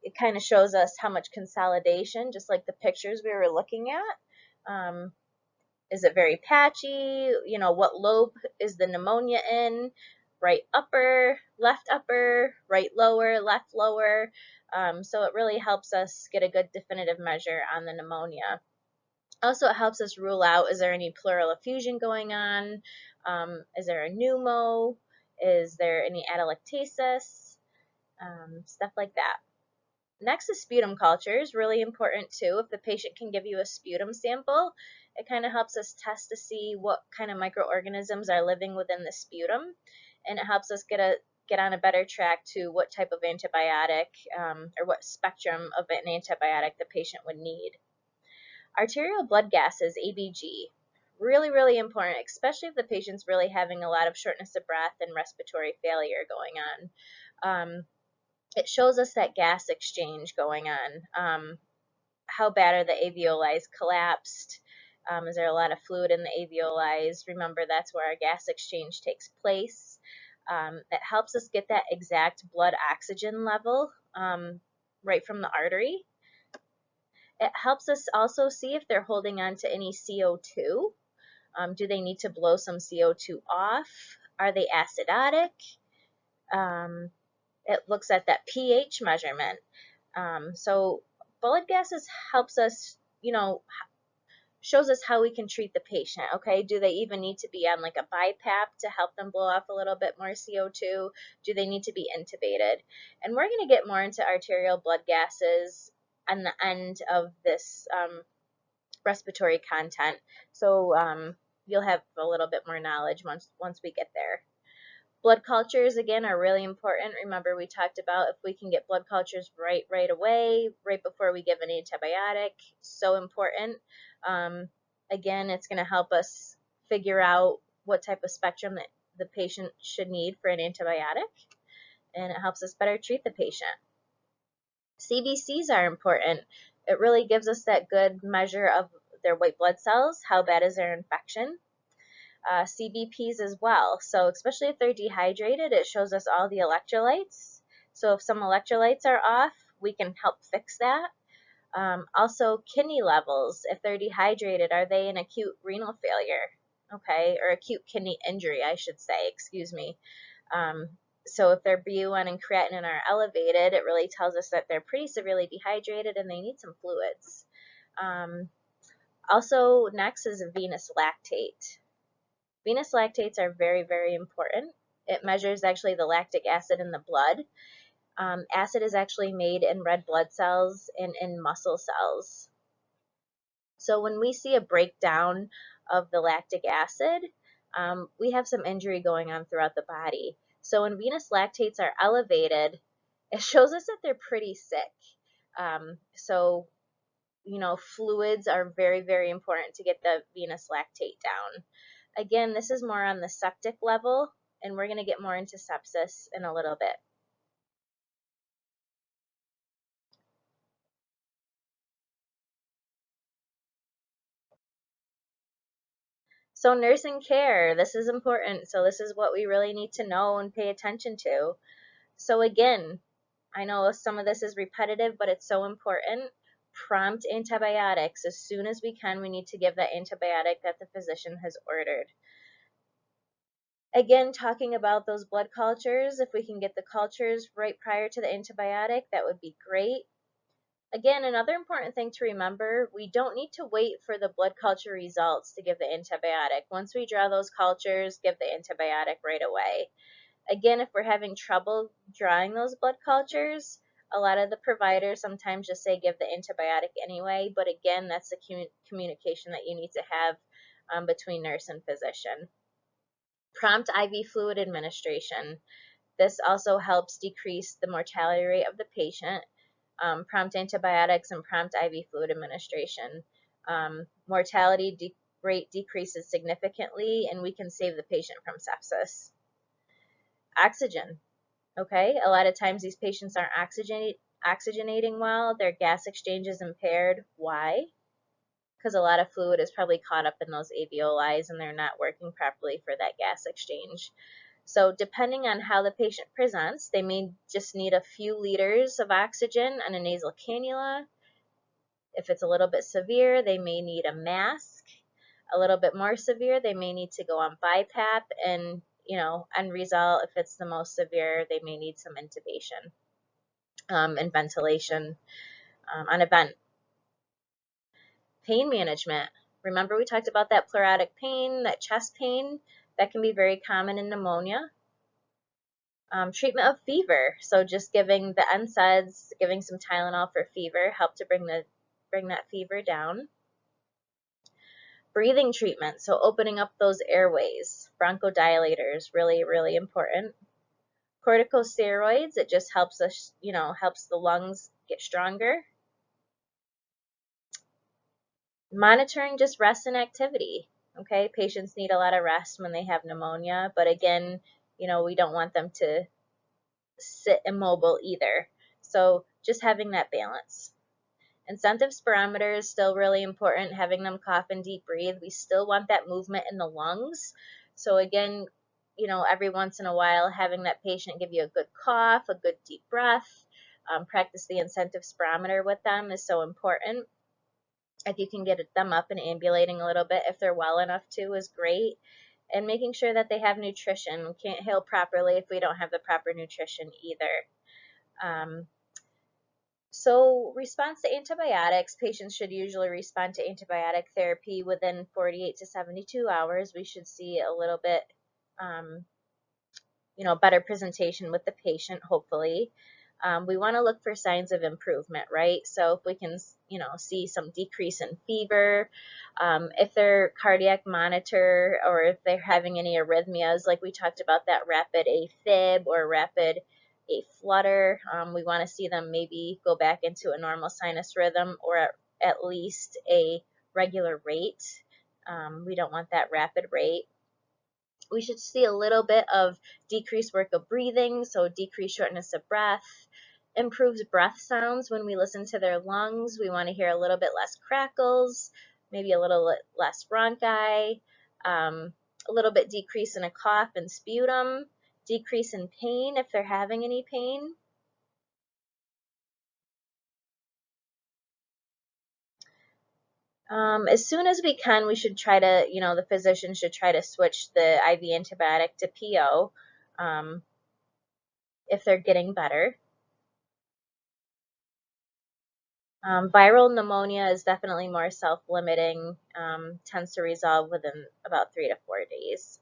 It kind of shows us how much consolidation, just like the pictures we were looking at. Is it very patchy? You know, what lobe is the pneumonia in? Right upper, right lower, left lower. So it really helps us get a good definitive measure on the pneumonia. Also, it helps us rule out, is there any pleural effusion going on? Is there a pneumo? Is there any atelectasis? Stuff like that. Next is sputum culture is really important too. If the patient can give you a sputum sample, it kind of helps us test to see what kind of microorganisms are living within the sputum, and it helps us get on a better track to what type of antibiotic or what spectrum of an antibiotic the patient would need. Arterial blood gases, ABG, really, really important, especially if the patient's really having a lot of shortness of breath and respiratory failure going on. It shows us that gas exchange going on. How bad are the alveoli collapsed? Is there a lot of fluid in the alveoli? Remember, that's where our gas exchange takes place. It helps us get that exact blood oxygen level right from the artery. It helps us also see if they're holding on to any CO2. Do they need to blow some CO2 off? Are they acidotic? It looks at that pH measurement. So blood gases helps us, shows us how we can treat the patient, okay? Do they even need to be on like a BiPAP to help them blow off a little bit more CO2? Do they need to be intubated? And we're going to get more into arterial blood gases on the end of this respiratory content. So you'll have a little bit more knowledge once we get there. Blood cultures, again, are really important. Remember, we talked about if we can get blood cultures right away, right before we give an antibiotic, so important. Um, Again, it's going to help us figure out what type of spectrum that the patient should need for an antibiotic, and it helps us better treat the patient. CBCs are important. It really gives us that good measure of their white blood cells, how bad is their infection. CBPs as well. So especially if they're dehydrated, it shows us all the electrolytes. So if some electrolytes are off, we can help fix that. Also, kidney levels. If they're dehydrated, are they in acute renal failure? Okay, or acute kidney injury, I should say, excuse me. Um, so if their BUN and creatinine are elevated, it really tells us that they're pretty severely dehydrated and they need some fluids. Also, next is a venous lactate. Venous lactates are very, very important. It measures actually the lactic acid in the blood. Acid is actually made in red blood cells and in muscle cells. So when we see a breakdown of the lactic acid, we have some injury going on throughout the body. So when venous lactates are elevated, it shows us that they're pretty sick. So, fluids are very, very important to get the venous lactate down. Again, this is more on the septic level, and we're going to get more into sepsis in a little bit. So nursing care, this is important. So this is what we really need to know and pay attention to. So again, I know some of this is repetitive, but it's so important. Prompt antibiotics. As soon as we can, we need to give that antibiotic that the physician has ordered. Again, talking about those blood cultures, if we can get the cultures right prior to the antibiotic, that would be great. Again, another important thing to remember, we don't need to wait for the blood culture results to give the antibiotic. Once we draw those cultures, give the antibiotic right away. Again, if we're having trouble drawing those blood cultures, a lot of the providers sometimes just say give the antibiotic anyway, but again, that's the communication that you need to have between nurse and physician. Prompt IV fluid administration. This also helps decrease the mortality rate of the patient. Prompt antibiotics and prompt IV fluid administration. Mortality rate decreases significantly, and we can save the patient from sepsis. Oxygen. Okay, a lot of times these patients aren't oxygenating well. Their gas exchange is impaired. Why? Because a lot of fluid is probably caught up in those alveoli and they're not working properly for that gas exchange. So depending on how the patient presents, they may just need a few liters of oxygen and a nasal cannula. If it's a little bit severe, they may need a mask. A little bit more severe, they may need to go on BiPAP, and end result, if it's the most severe, they may need some intubation and ventilation on a vent. Pain management. Remember we talked about that pleurotic pain, that chest pain, that can be very common in pneumonia. Treatment of fever. So just giving the NSAIDs, giving some Tylenol for fever, help to bring that fever down. Breathing treatment, so opening up those airways. Bronchodilators, really, really important. Corticosteroids, it just helps us, helps the lungs get stronger. Monitoring just rest and activity. Okay, patients need a lot of rest when they have pneumonia, but again, we don't want them to sit immobile either. So just having that balance. Incentive spirometer is still really important, having them cough and deep breathe. We still want that movement in the lungs. So again, every once in a while, having that patient give you a good cough, a good deep breath, practice the incentive spirometer with them is so important. If you can get them up and ambulating a little bit, if they're well enough to, is great. And making sure that they have nutrition. We can't heal properly if we don't have the proper nutrition either. So response to antibiotics, patients should usually respond to antibiotic therapy within 48 to 72 hours. We should see a little bit, better presentation with the patient, hopefully. We want to look for signs of improvement, right? So if we can, see some decrease in fever, if their cardiac monitor or if they're having any arrhythmias, like we talked about that rapid AFib or rapid a flutter, we want to see them maybe go back into a normal sinus rhythm or at least a regular rate. We don't want that rapid rate. We should see a little bit of decreased work of breathing, so decreased shortness of breath, improves breath sounds when we listen to their lungs. We want to hear a little bit less crackles, maybe a little less bronchi, a little bit decrease in a cough and sputum, decrease in pain if they're having any pain. As soon as we can, we should try to, the physician should try to switch the IV antibiotic to PO if they're getting better. Viral pneumonia is definitely more self-limiting, tends to resolve within about 3 to 4 days.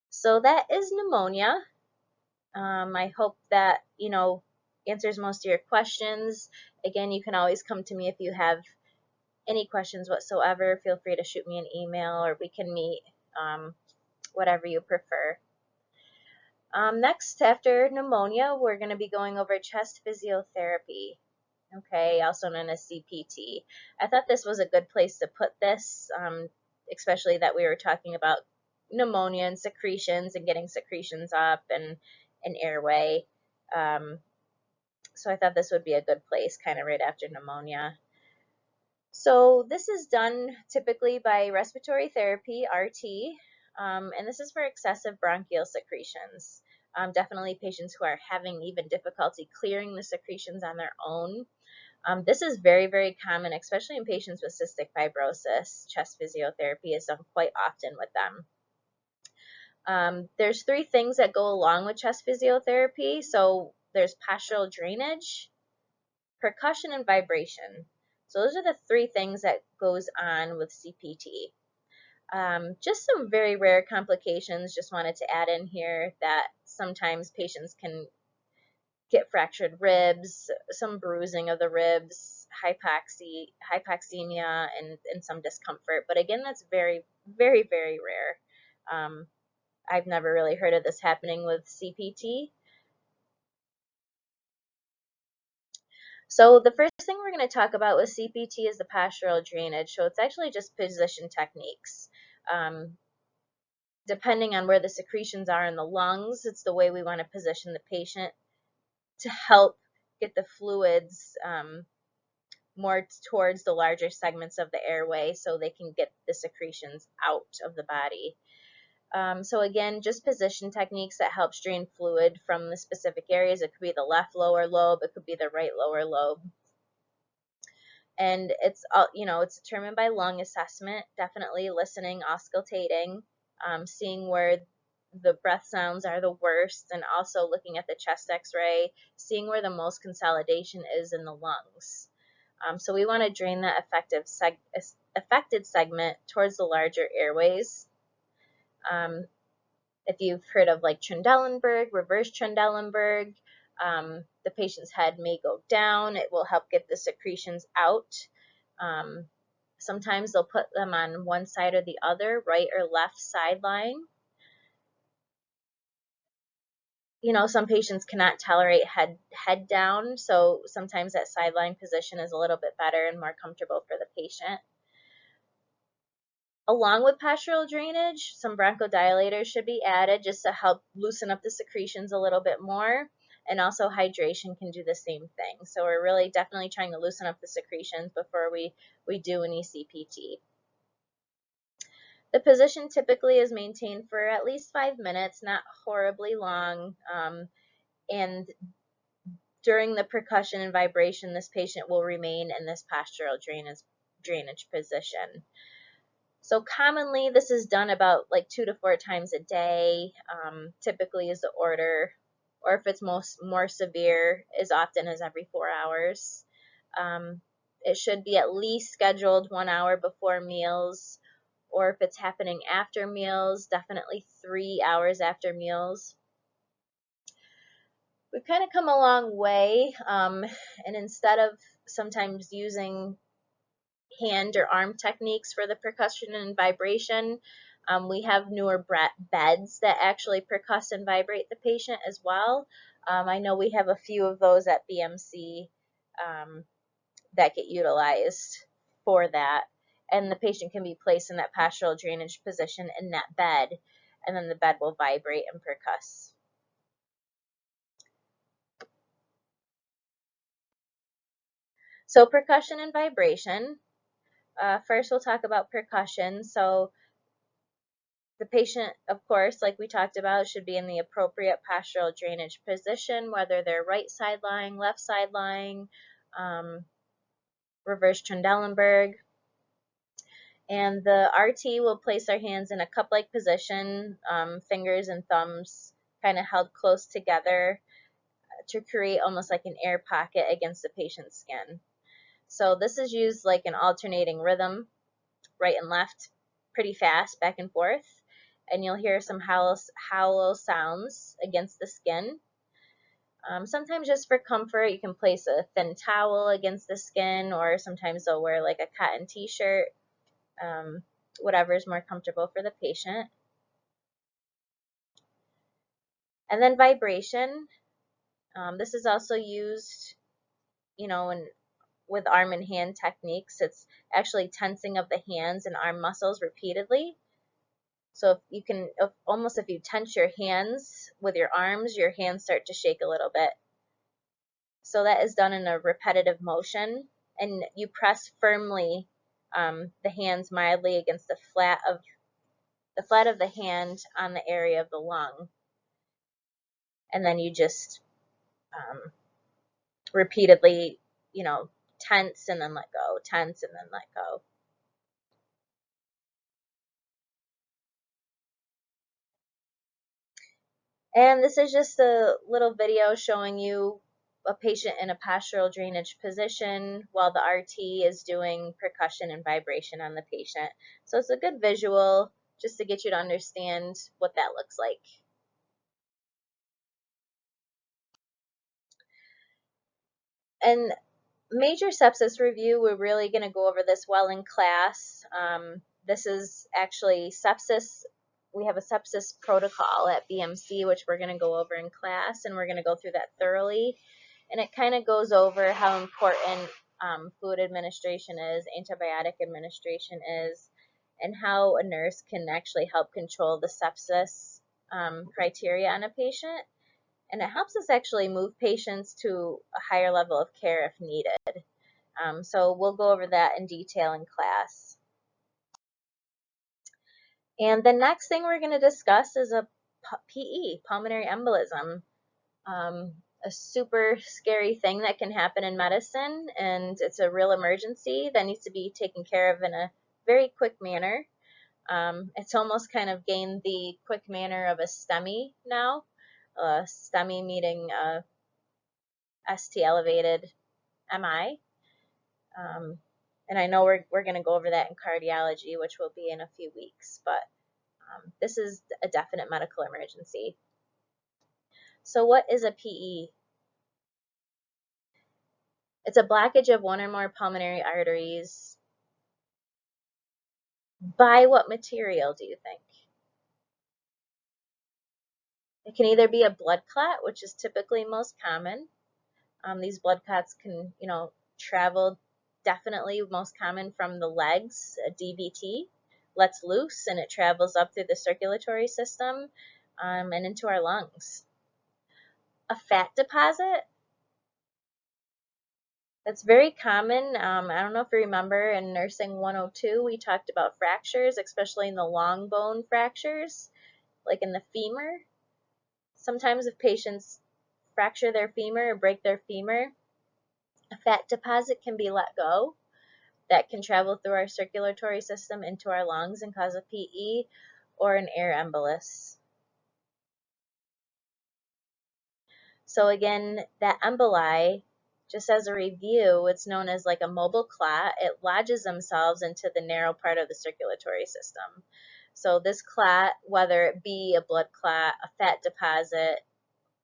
So that is pneumonia. I hope that, answers most of your questions. Again, you can always come to me if you have any questions whatsoever. Feel free to shoot me an email or we can meet, whatever you prefer. Next, after pneumonia, we're going to be going over chest physiotherapy, okay, also known as CPT. I thought this was a good place to put this, especially that we were talking about pneumonia and secretions and getting secretions up and airway. So I thought this would be a good place kind of right after pneumonia. So this is done typically by respiratory therapy, RT, and this is for excessive bronchial secretions. Definitely patients who are having even difficulty clearing the secretions on their own. This is very, very common, especially in patients with cystic fibrosis. Chest physiotherapy is done quite often with them. There's 3 things that go along with chest physiotherapy. So there's postural drainage, percussion, and vibration. So those are the 3 things that goes on with CPT. Just some very rare complications, just wanted to add in here that sometimes patients can get fractured ribs, some bruising of the ribs, hypoxemia, and some discomfort. But again, that's very, very, very rare. I've never really heard of this happening with CPT. So the first thing we're going to talk about with CPT is the postural drainage. So it's actually just position techniques. Depending on where the secretions are in the lungs, it's the way we want to position the patient to help get the fluids more towards the larger segments of the airway so they can get the secretions out of the body. So again, just position techniques that help drain fluid from the specific areas. It could be the left lower lobe, it could be the right lower lobe. And it's determined by lung assessment, definitely listening, auscultating, seeing where the breath sounds are the worst, and also looking at the chest x-ray, seeing where the most consolidation is in the lungs. So we want to drain that affected segment towards the larger airways. If you've heard of like Trendelenburg, reverse Trendelenburg, the patient's head may go down. It will help get the secretions out. Sometimes they'll put them on one side or the other, right or left sideline. Some patients cannot tolerate head down, so sometimes that sideline position is a little bit better and more comfortable for the patient. Along with postural drainage, some bronchodilators should be added just to help loosen up the secretions a little bit more, and also hydration can do the same thing. So we're really definitely trying to loosen up the secretions before we do any CPT. The position typically is maintained for at least 5 minutes, not horribly long, and during the percussion and vibration, this patient will remain in this postural drainage position. So commonly, this is done about like 2 to 4 times a day, typically is the order, or if it's more severe, as often as every 4 hours. It should be at least scheduled 1 hour before meals or if it's happening after meals, definitely 3 hours after meals. We've kind of come a long way, and instead of sometimes using hand or arm techniques for the percussion and vibration, we have newer beds that actually percuss and vibrate the patient as well. I know we have a few of those at BMC that get utilized for that. And the patient can be placed in that postural drainage position in that bed, and then the bed will vibrate and percuss. So percussion and vibration. First, we'll talk about percussion. So the patient, of course, like we talked about, should be in the appropriate postural drainage position, whether they're right side lying, left side lying, reverse Trendelenburg. And the RT will place our hands in a cup-like position, fingers and thumbs kind of held close together to create almost like an air pocket against the patient's skin. So this is used like an alternating rhythm, right and left, pretty fast, back and forth. And you'll hear some hollow sounds against the skin. Sometimes just for comfort, you can place a thin towel against the skin, or sometimes they'll wear like a cotton t-shirt. Whatever is more comfortable for the patient. And then vibration. This is also used, with arm and hand techniques. It's actually tensing of the hands and arm muscles repeatedly. So if you tense your hands with your arms, your hands start to shake a little bit. So that is done in a repetitive motion, and you press firmly the hands mildly against the flat of the hand on the area of the lung, and then you just repeatedly, tense and then let go, tense and then let go. And this is just a little video showing you a patient in a postural drainage position while the RT is doing percussion and vibration on the patient. So it's a good visual just to get you to understand what that looks like. And major sepsis review, we're really going to go over this well in class. This is actually sepsis. We have a sepsis protocol at BMC, which we're going to go over in class, and we're going to go through that thoroughly. And it kind of goes over how important fluid administration is, antibiotic administration is, and how a nurse can actually help control the sepsis criteria on a patient. And it helps us actually move patients to a higher level of care if needed. So we'll go over that in detail in class. And the next thing we're going to discuss is a PE, pulmonary embolism. A super scary thing that can happen in medicine, and it's a real emergency that needs to be taken care of in a very quick manner. It's almost kind of gained the quick manner of a STEMI now. STEMI meaning ST elevated MI. And I know we're going to go over that in cardiology, which will be in a few weeks, but this is a definite medical emergency. So what is a PE? It's a blockage of one or more pulmonary arteries. By what material do you think? It can either be a blood clot, which is typically most common. These blood clots can, travel definitely most common from the legs. A DVT lets loose and it travels up through the circulatory system and into our lungs. A fat deposit, that's very common. I don't know if you remember in Nursing 102, we talked about fractures, especially in the long bone fractures, like in the femur. Sometimes if patients fracture their femur or break their femur, a fat deposit can be let go. That can travel through our circulatory system into our lungs and cause a PE or an air embolus. So again, that emboli Just as a review, it's known as like a mobile clot. It lodges themselves into the narrow part of the circulatory system. So this clot, whether it be a blood clot, a fat deposit,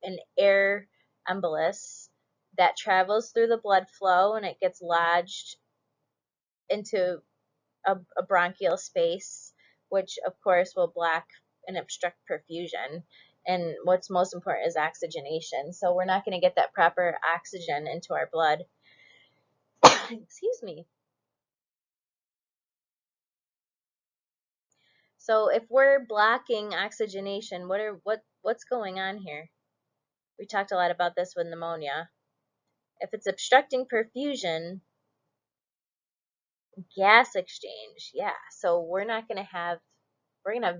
an air embolus, that travels through the blood flow and it gets lodged into a bronchial space, which of course will block and obstruct perfusion. And what's most important is oxygenation. So we're not going to get that proper oxygen into our blood. Excuse me. So if we're blocking oxygenation, what's going on here? We talked a lot about this with pneumonia. If it's obstructing perfusion, gas exchange, yeah. So we're going to have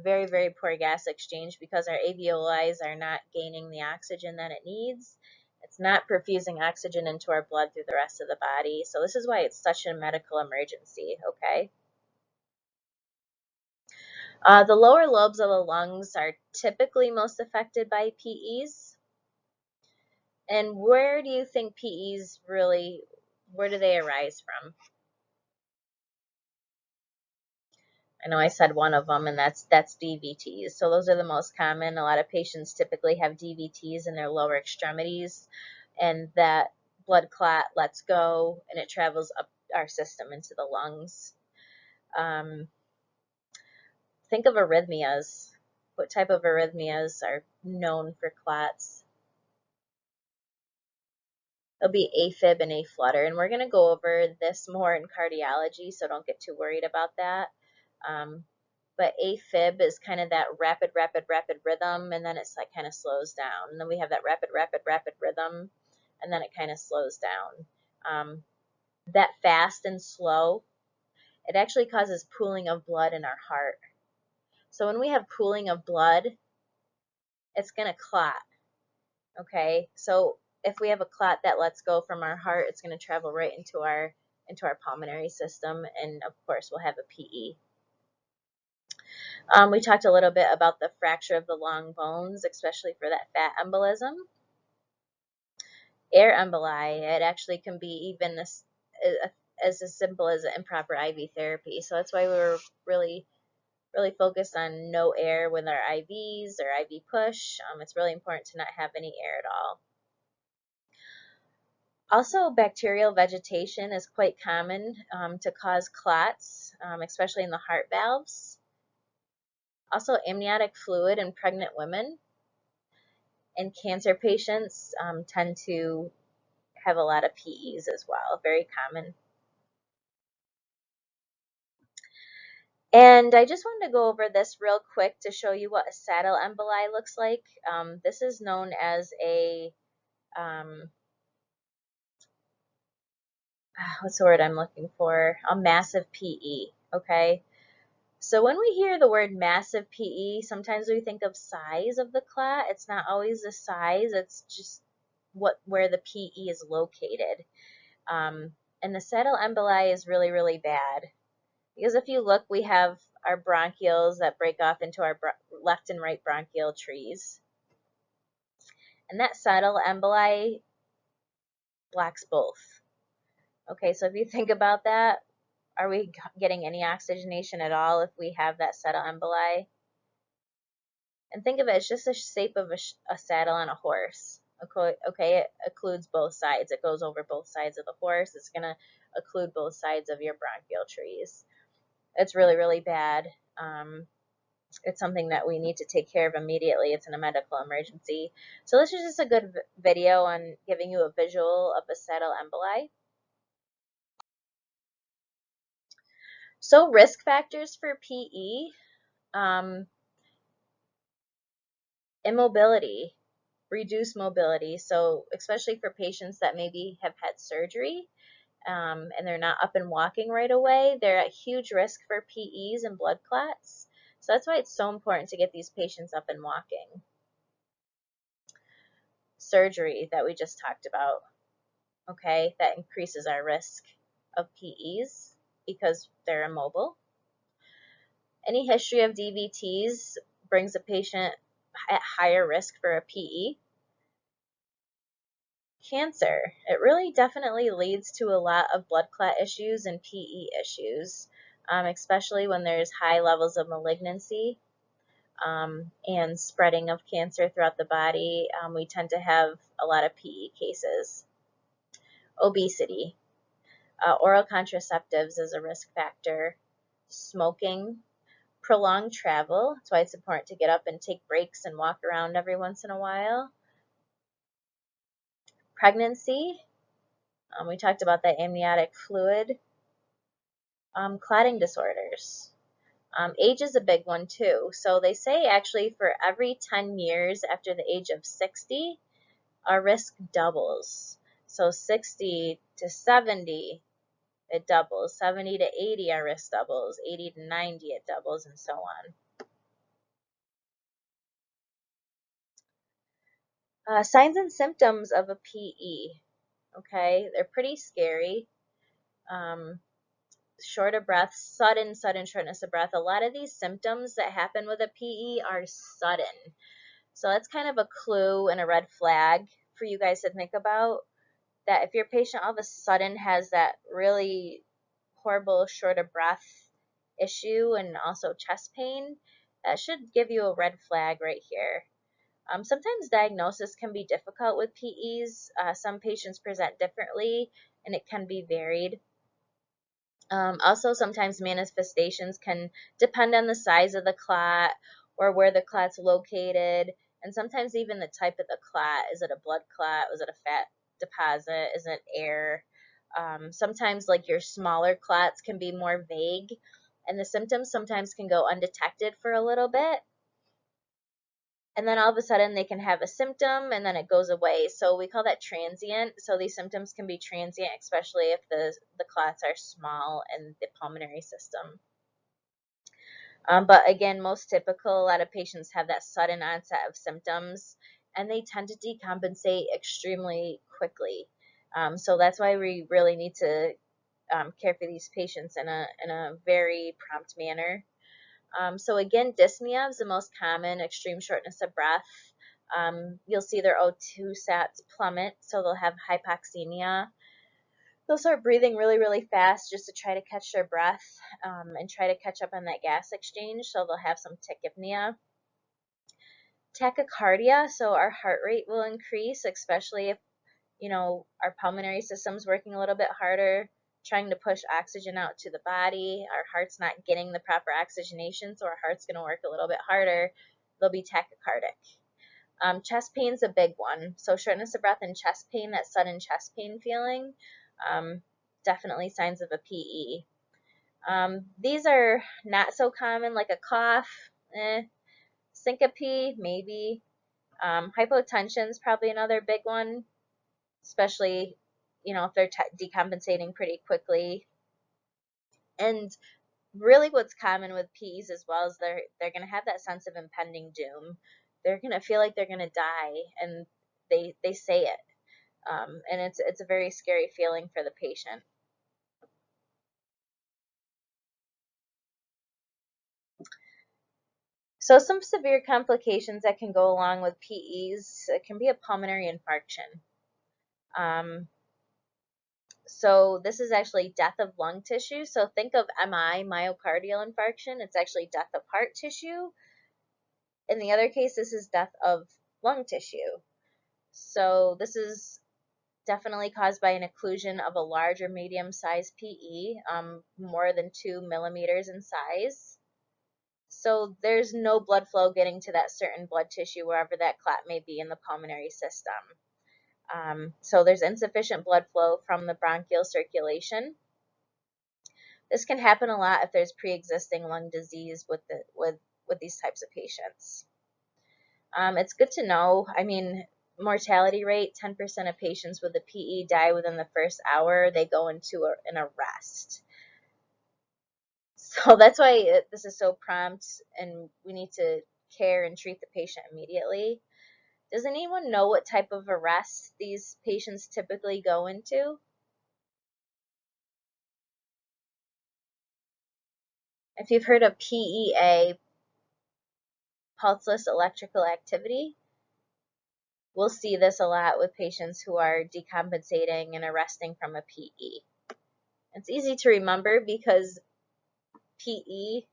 very, very poor gas exchange because our alveoli are not gaining the oxygen that it needs. It's not perfusing oxygen into our blood through the rest of the body. So this is why it's such a medical emergency, okay? The lower lobes of the lungs are typically most affected by PEs. And where do you think PEs really, where do they arise from? I know I said one of them, and that's DVTs. So those are the most common. A lot of patients typically have DVTs in their lower extremities, and that blood clot lets go, and it travels up our system into the lungs. Think of arrhythmias. What type of arrhythmias are known for clots? It'll be AFib and aflutter, and we're going to go over this more in cardiology, so don't get too worried about that. But AFib is kind of that rapid, rapid, rapid rhythm, and then it's like kind of slows down. And then we have that rapid, rapid, rapid rhythm, and then it kind of slows down. That fast and slow, it actually causes pooling of blood in our heart. So when we have pooling of blood, it's going to clot. Okay, so if we have a clot that lets go from our heart, it's going to travel right into our pulmonary system, and of course we'll have a PE. We talked a little bit about the fracture of the long bones, especially for that fat embolism. Air emboli, it actually can be even as simple as improper IV therapy. So that's why we were really focused on no air with our IVs or IV push. It's really important to not have any air at all. Also, bacterial vegetation is quite common to cause clots, especially in the heart valves. Also, amniotic fluid in pregnant women and cancer patients tend to have a lot of PEs as well, very common. And I just wanted to go over this real quick to show you what a saddle emboli looks like. This is known as a, what's the word I'm looking for? A massive PE, okay? So when we hear the word massive PE, sometimes we think of size of the clot. It's not always the size, it's just where the PE is located. And the saddle emboli is really, really bad. Because if you look, we have our bronchioles that break off into our left and right bronchial trees. And that saddle emboli blocks both. Okay, so if you think about that, are we getting any oxygenation at all if we have that saddle emboli? And think of it as just the shape of a saddle on a horse. Okay, it occludes both sides. It goes over both sides of the horse. It's going to occlude both sides of your bronchial trees. It's really, really bad. It's something that we need to take care of immediately. It's in a medical emergency. So this is just a good video on giving you a visual of a saddle emboli. So risk factors for PE, immobility, reduced mobility. So especially for patients that maybe have had surgery and they're not up and walking right away, they're at huge risk for PEs and blood clots. So that's why it's so important to get these patients up and walking. Surgery that we just talked about, okay, that increases our risk of PEs because they're immobile. Any history of DVTs brings a patient at higher risk for a PE. Cancer. It really definitely leads to a lot of blood clot issues and PE issues, especially when there's high levels of malignancy and spreading of cancer throughout the body. We tend to have a lot of PE cases. Obesity. Oral contraceptives is a risk factor. Smoking. Prolonged travel. That's why it's important to get up and take breaks and walk around every once in a while. Pregnancy. We talked about that amniotic fluid. Clotting disorders. Age is a big one too. So they say actually for every 10 years after the age of 60, our risk doubles. So 60 to 70, it doubles. 70 to 80, our risk doubles. 80 to 90, it doubles, and so on. Signs and symptoms of a PE. Okay, they're pretty scary. Short of breath, sudden shortness of breath. A lot of these symptoms that happen with a PE are sudden. So that's kind of a clue and a red flag for you guys to think about, that if your patient all of a sudden has that really horrible short of breath issue and also chest pain, that should give you a red flag right here. Sometimes diagnosis can be difficult with PEs. Some patients present differently and it can be varied. Also, sometimes manifestations can depend on the size of the clot or where the clot's located, and sometimes even the type of the clot. Is it a blood clot? Was it a fat deposit? Is it air? Sometimes, like your smaller clots can be more vague, and the symptoms sometimes can go undetected for a little bit. And then all of a sudden they can have a symptom and then it goes away. So we call that transient. So these symptoms can be transient, especially if the clots are small in the pulmonary system. But again, most typical, a lot of patients have that sudden onset of symptoms and they tend to decompensate extremely quickly. So that's why we really need to care for these patients in a very prompt manner. So again, dyspnea is the most common, extreme shortness of breath. You'll see their O2 sats plummet, so they'll have hypoxemia. They'll start breathing really, really fast just to try to catch their breath and try to catch up on that gas exchange, so they'll have some tachypnea. Tachycardia, so our heart rate will increase, especially if our pulmonary system's working a little bit harder, trying to push oxygen out to the body. Our heart's not getting the proper oxygenation, so our heart's going to work a little bit harder. They'll be tachycardic. Chest pain's a big one. So shortness of breath and chest pain, that sudden chest pain feeling, definitely signs of a PE. These are not so common, like a cough, syncope, maybe. Hypotension is probably another big one, especially if they're decompensating pretty quickly. And really what's common with PEs as well is they're going to have that sense of impending doom. They're going to feel like they're going to die, and they say it. And it's a very scary feeling for the patient. So some severe complications that can go along with PEs, it can be a pulmonary infarction. So this is actually death of lung tissue. So think of MI, myocardial infarction. It's actually death of heart tissue. In the other case, this is death of lung tissue. So this is definitely caused by an occlusion of a large or medium-sized PE, more than 2 millimeters in size. So there's no blood flow getting to that certain blood tissue wherever that clot may be in the pulmonary system. So there's insufficient blood flow from the bronchial circulation. This can happen a lot if there's pre-existing lung disease with these types of patients. It's good to know. I mean, mortality rate, 10% of patients with a PE die within the first hour. They go into an arrest. So that's why this is so prompt, and we need to care and treat the patient immediately. Does anyone know what type of arrest these patients typically go into? If you've heard of PEA, pulseless electrical activity, we'll see this a lot with patients who are decompensating and arresting from a PE. It's easy to remember because PE,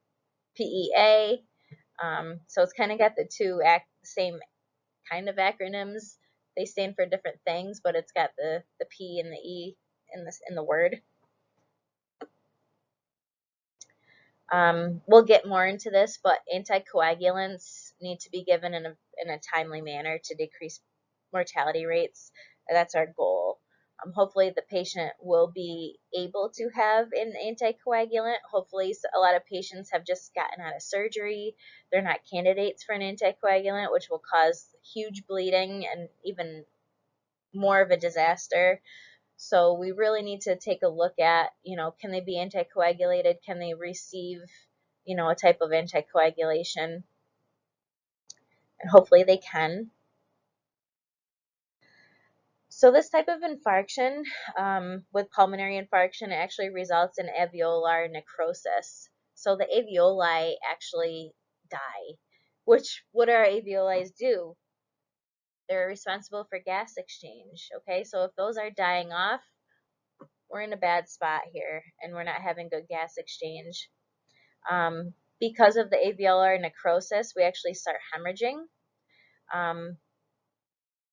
PEA, so it's kind of got the same kind of acronyms. They stand for different things, but it's got the P and the E in the word. We'll get more into this, but anticoagulants need to be given in a timely manner to decrease mortality rates. That's our goal. Hopefully the patient will be able to have an anticoagulant. Hopefully a lot of patients have just gotten out of surgery. They're not candidates for an anticoagulant, which will cause huge bleeding and even more of a disaster. So we really need to take a look at, can they be anticoagulated? Can they receive, a type of anticoagulation? And hopefully they can. So this type of infarction, with pulmonary infarction, it actually results in alveolar necrosis. So the alveoli actually die. What do our alveoli do? They're responsible for gas exchange. Okay, so if those are dying off, we're in a bad spot here, and we're not having good gas exchange. Because of the alveolar necrosis, we actually start hemorrhaging.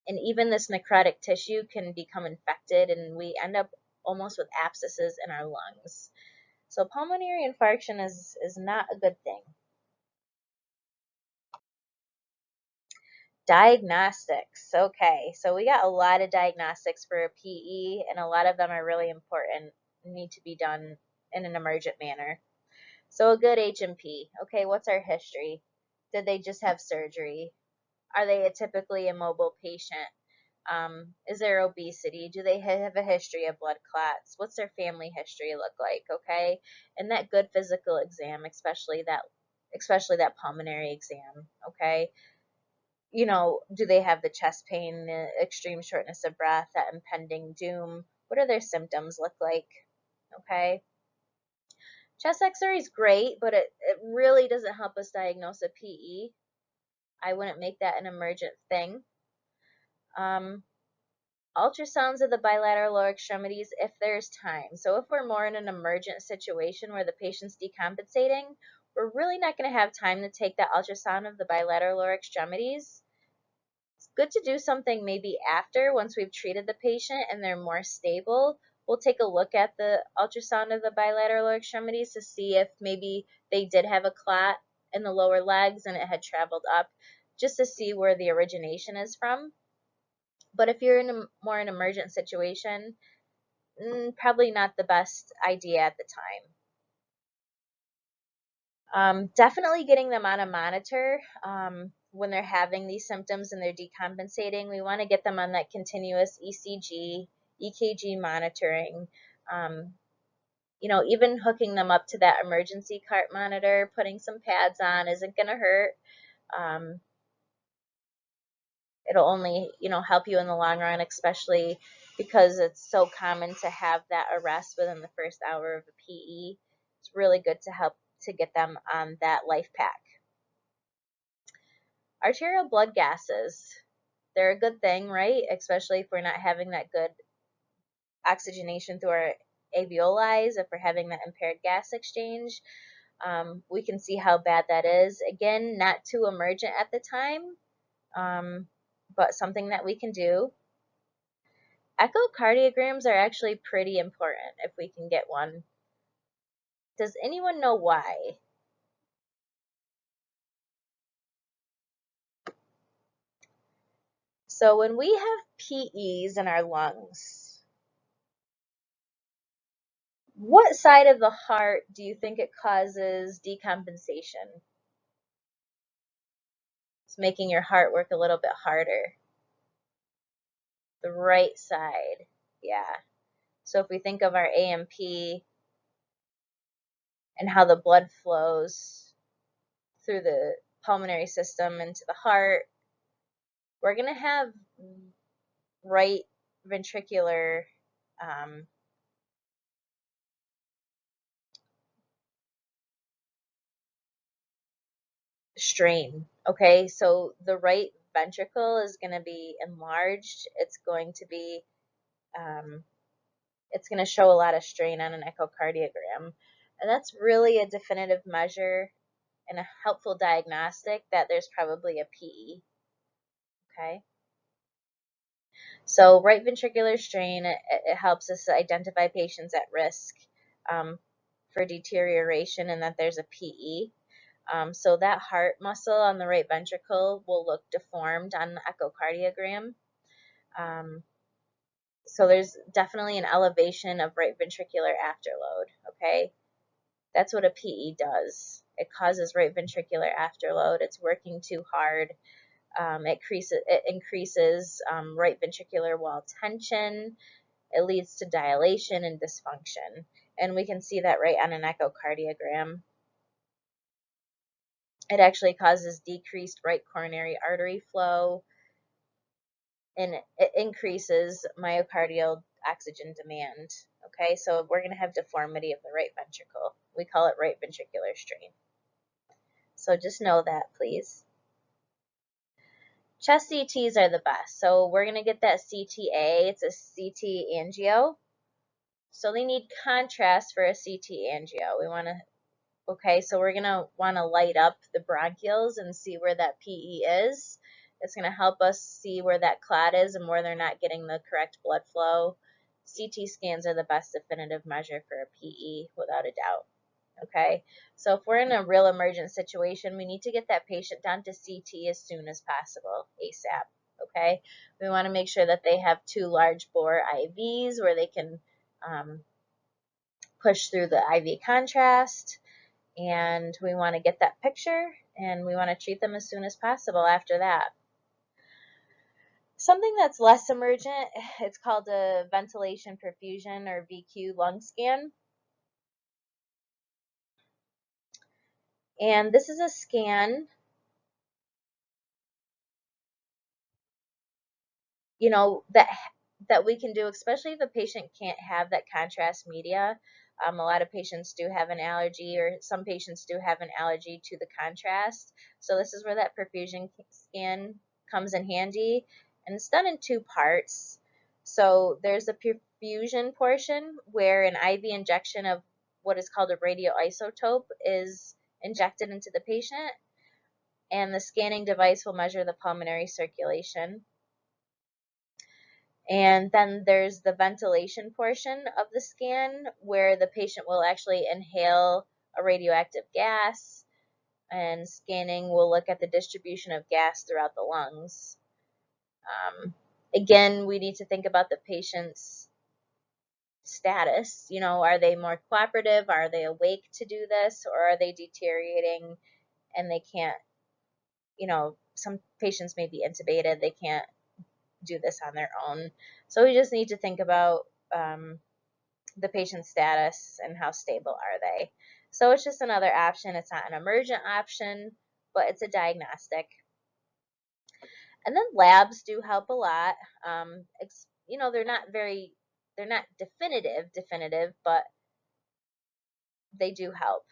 And even this necrotic tissue can become infected, and we end up almost with abscesses in our lungs. So pulmonary infarction is not a good thing. Diagnostics. Okay, so we got a lot of diagnostics for a PE, and a lot of them are really important and need to be done in an emergent manner. So a good H&P. Okay, what's our history? Did they just have surgery? Are they a typically immobile patient? Is there obesity? Do they have a history of blood clots? What's their family history look like? Okay, and that good physical exam, especially that pulmonary exam. Okay, do they have the chest pain, the extreme shortness of breath, that impending doom? What do their symptoms look like? Okay. Chest x-ray is great, but it really doesn't help us diagnose a PE. I wouldn't make that an emergent thing. Ultrasounds of the bilateral lower extremities if there's time. So if we're more in an emergent situation where the patient's decompensating, we're really not going to have time to take that ultrasound of the bilateral lower extremities. It's good to do something maybe after, once we've treated the patient and they're more stable. We'll take a look at the ultrasound of the bilateral lower extremities to see if maybe they did have a clot in the lower legs and it had traveled up, just to see where the origination is from. But if you're in more an emergent situation, probably not the best idea at the time. Definitely getting them on a monitor when they're having these symptoms and they're decompensating. We want to get them on that continuous ECG, EKG monitoring. Even hooking them up to that emergency cart monitor, putting some pads on isn't going to hurt. It'll only, help you in the long run, especially because it's so common to have that arrest within the first hour of a PE. It's really good to help to get them on that life pack. Arterial blood gases, they're a good thing, right? Especially if we're not having that good oxygenation through our alveoli, if we're having that impaired gas exchange. We can see how bad that is. Again, not too emergent at the time, but something that we can do. Echocardiograms are actually pretty important if we can get one. Does anyone know why? So when we have PEs in our lungs, what side of the heart do you think it causes decompensation? It's making your heart work a little bit harder. The right side, yeah. So if we think of our AMP and how the blood flows through the pulmonary system into the heart, we're going to have right ventricular strain. Okay, so the right ventricle is going to be enlarged. It's going to be, it's going to show a lot of strain on an echocardiogram. And that's really a definitive measure and a helpful diagnostic that there's probably a PE. Okay. So right ventricular strain, it helps us identify patients at risk for deterioration and that there's a PE. So that heart muscle on the right ventricle will look deformed on the echocardiogram. So there's definitely an elevation of right ventricular afterload, okay? That's what a PE does. It causes right ventricular afterload. It's working too hard. It increases right ventricular wall tension. It leads to dilation and dysfunction. And we can see that right on an echocardiogram. It actually causes decreased right coronary artery flow, and it increases myocardial oxygen demand. Okay, so we're going to have deformity of the right ventricle. We call it right ventricular strain. So just know that, please. Chest CTs are the best. So we're going to get that CTA. It's a CT angio. So they need contrast for a CT angio. We want to, okay, so we're going to want to light up the bronchioles and see where that PE is. It's going to help us see where that clot is and where they're not getting the correct blood flow. CT scans are the best definitive measure for a PE, without a doubt. Okay, so if we're in a real emergent situation, we need to get that patient down to CT as soon as possible, ASAP. Okay, we want to make sure that they have 2 large bore IVs where they can push through the IV contrast, and we want to get that picture, and we want to treat them as soon as possible after that. Something that's less emergent, it's called a ventilation perfusion or VQ lung scan. And this is a scan, you know, that we can do, especially if a patient can't have that contrast media. A lot of patients do have an allergy, or some patients do have an allergy to the contrast. So this is where that perfusion scan comes in handy. And it's done in 2 parts. So there's a perfusion portion where an IV injection of what is called a radioisotope is injected into the patient, and the scanning device will measure the pulmonary circulation. And then there's the ventilation portion of the scan where the patient will actually inhale a radioactive gas, and scanning will look at the distribution of gas throughout the lungs. Again, we need to think about the patient's status. You know, are they more cooperative? Are they awake to do this? Or are they deteriorating and they can't, you know, some patients may be intubated. They can't do this on their own. So we just need to think about the patient's status and how stable are they. So it's just another option. It's not an emergent option, but it's a diagnostic. And then labs do help a lot. You know, they're not definitive, but they do help.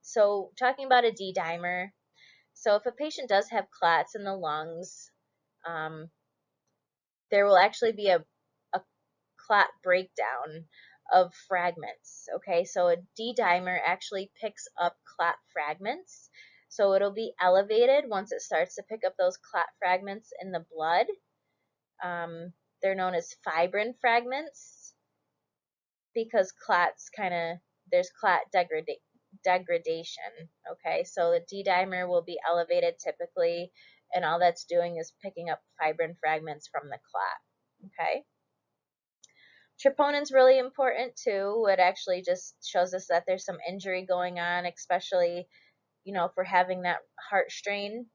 So talking about a D-dimer. So if a patient does have clots in the lungs, there will actually be a clot breakdown of fragments. Okay, so a D-dimer actually picks up clot fragments. So it'll be elevated once it starts to pick up those clot fragments in the blood. They're known as fibrin fragments because there's clot degradation. Okay, so the D-dimer will be elevated typically, and all that's doing is picking up fibrin fragments from the clot. Okay. Troponin's really important too. It actually just shows us that there's some injury going on, especially, you know, if we're having that heart strain.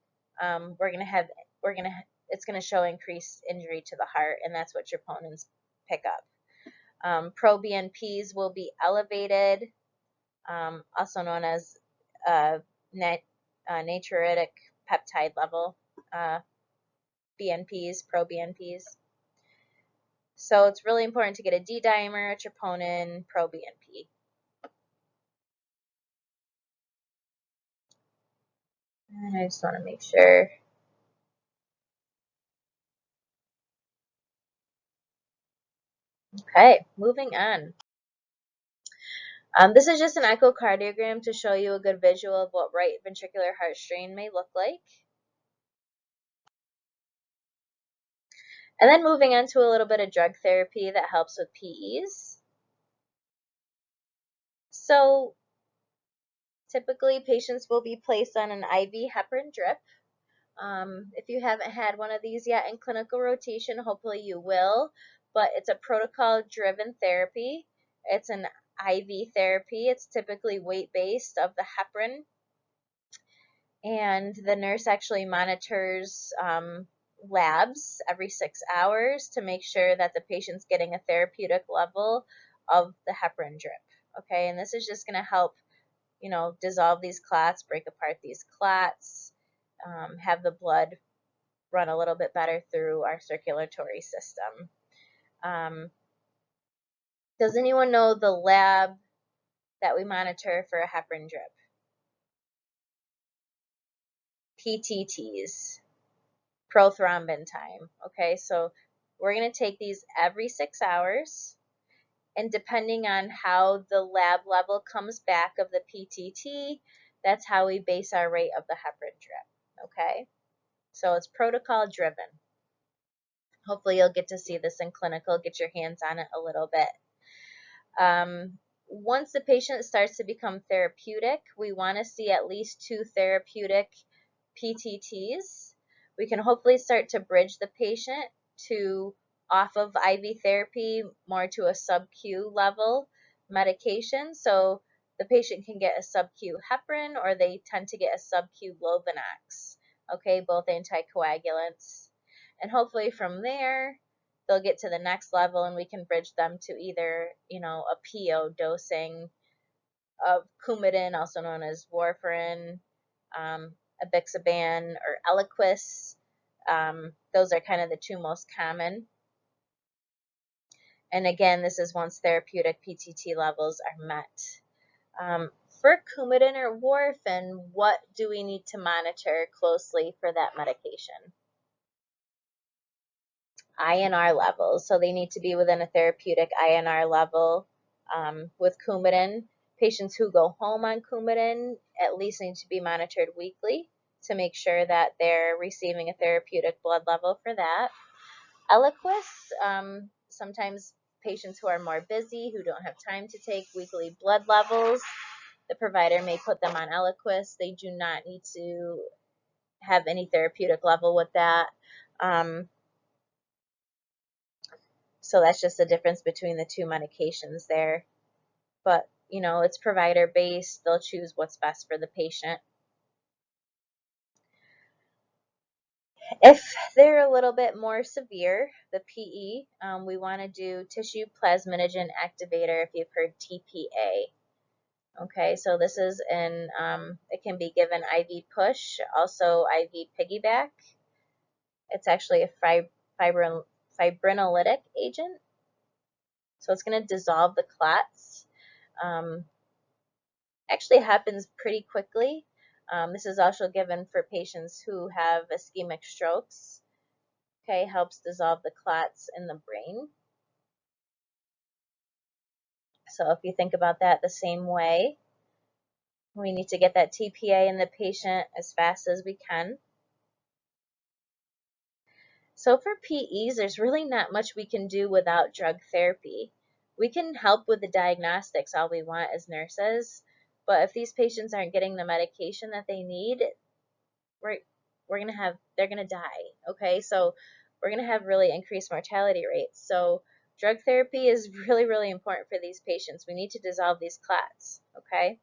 It's gonna show increased injury to the heart, and that's what troponins pick up. Pro-BNPs will be elevated, also known as natriuretic peptide level BNPs, pro-BNPs. So it's really important to get a D-dimer, a troponin, pro-BNP. And I just want to make sure. Okay, moving on. This is just an echocardiogram to show you a good visual of what right ventricular heart strain may look like. And then moving on to a little bit of drug therapy that helps with PEs. So typically patients will be placed on an IV heparin drip. If you haven't had one of these yet in clinical rotation, hopefully you will, but it's a protocol-driven therapy. It's an IV therapy. It's typically weight-based of the heparin, and the nurse actually monitors labs every 6 hours to make sure that the patient's getting a therapeutic level of the heparin drip. Okay, and this is just going to help, dissolve these clots, break apart these clots, have the blood run a little bit better through our circulatory system. Does anyone know the lab that we monitor for a heparin drip? PTTs, prothrombin time. Okay, so we're going to take these every 6 hours, and depending on how the lab level comes back of the PTT, that's how we base our rate of the heparin drip. Okay, so it's protocol driven. Hopefully you'll get to see this in clinical, get your hands on it a little bit. Once the patient starts to become therapeutic, we want to see at least 2 therapeutic PTTs. We can hopefully start to bridge the patient to off of IV therapy more to a sub-Q level medication. So the patient can get a sub-Q heparin, or they tend to get a sub-Q Lovenox. Okay, both anticoagulants. And hopefully from there, they'll get to the next level and we can bridge them to either, a PO dosing of Coumadin, also known as warfarin, Abixaban, or Eliquis. Those are kind of the 2 most common. And again, this is once therapeutic PTT levels are met. For Coumadin or warfarin, what do we need to monitor closely for that medication? INR levels. So they need to be within a therapeutic INR level. With Coumadin, patients who go home on Coumadin at least need to be monitored weekly to make sure that they're receiving a therapeutic blood level for that. Eliquis, sometimes patients who are more busy, who don't have time to take weekly blood levels, the provider may put them on Eliquis. They do not need to have any therapeutic level with that. So that's just the difference between the 2 medications there. But, it's provider based. They'll choose what's best for the patient. If they're a little bit more severe, the PE, we want to do tissue plasminogen activator, if you've heard TPA. Okay, so this is it can be given IV push, also IV piggyback. It's actually a fibrinolytic agent. So it's going to dissolve the clots. Actually happens pretty quickly. This is also given for patients who have ischemic strokes. Okay, helps dissolve the clots in the brain. So if you think about that the same way, we need to get that TPA in the patient as fast as we can. So for PEs, there's really not much we can do without drug therapy. We can help with the diagnostics all we want as nurses, but if these patients aren't getting the medication that they need, they're gonna die. Okay, so we're gonna have really increased mortality rates. So drug therapy is really, really important for these patients. We need to dissolve these clots. Okay.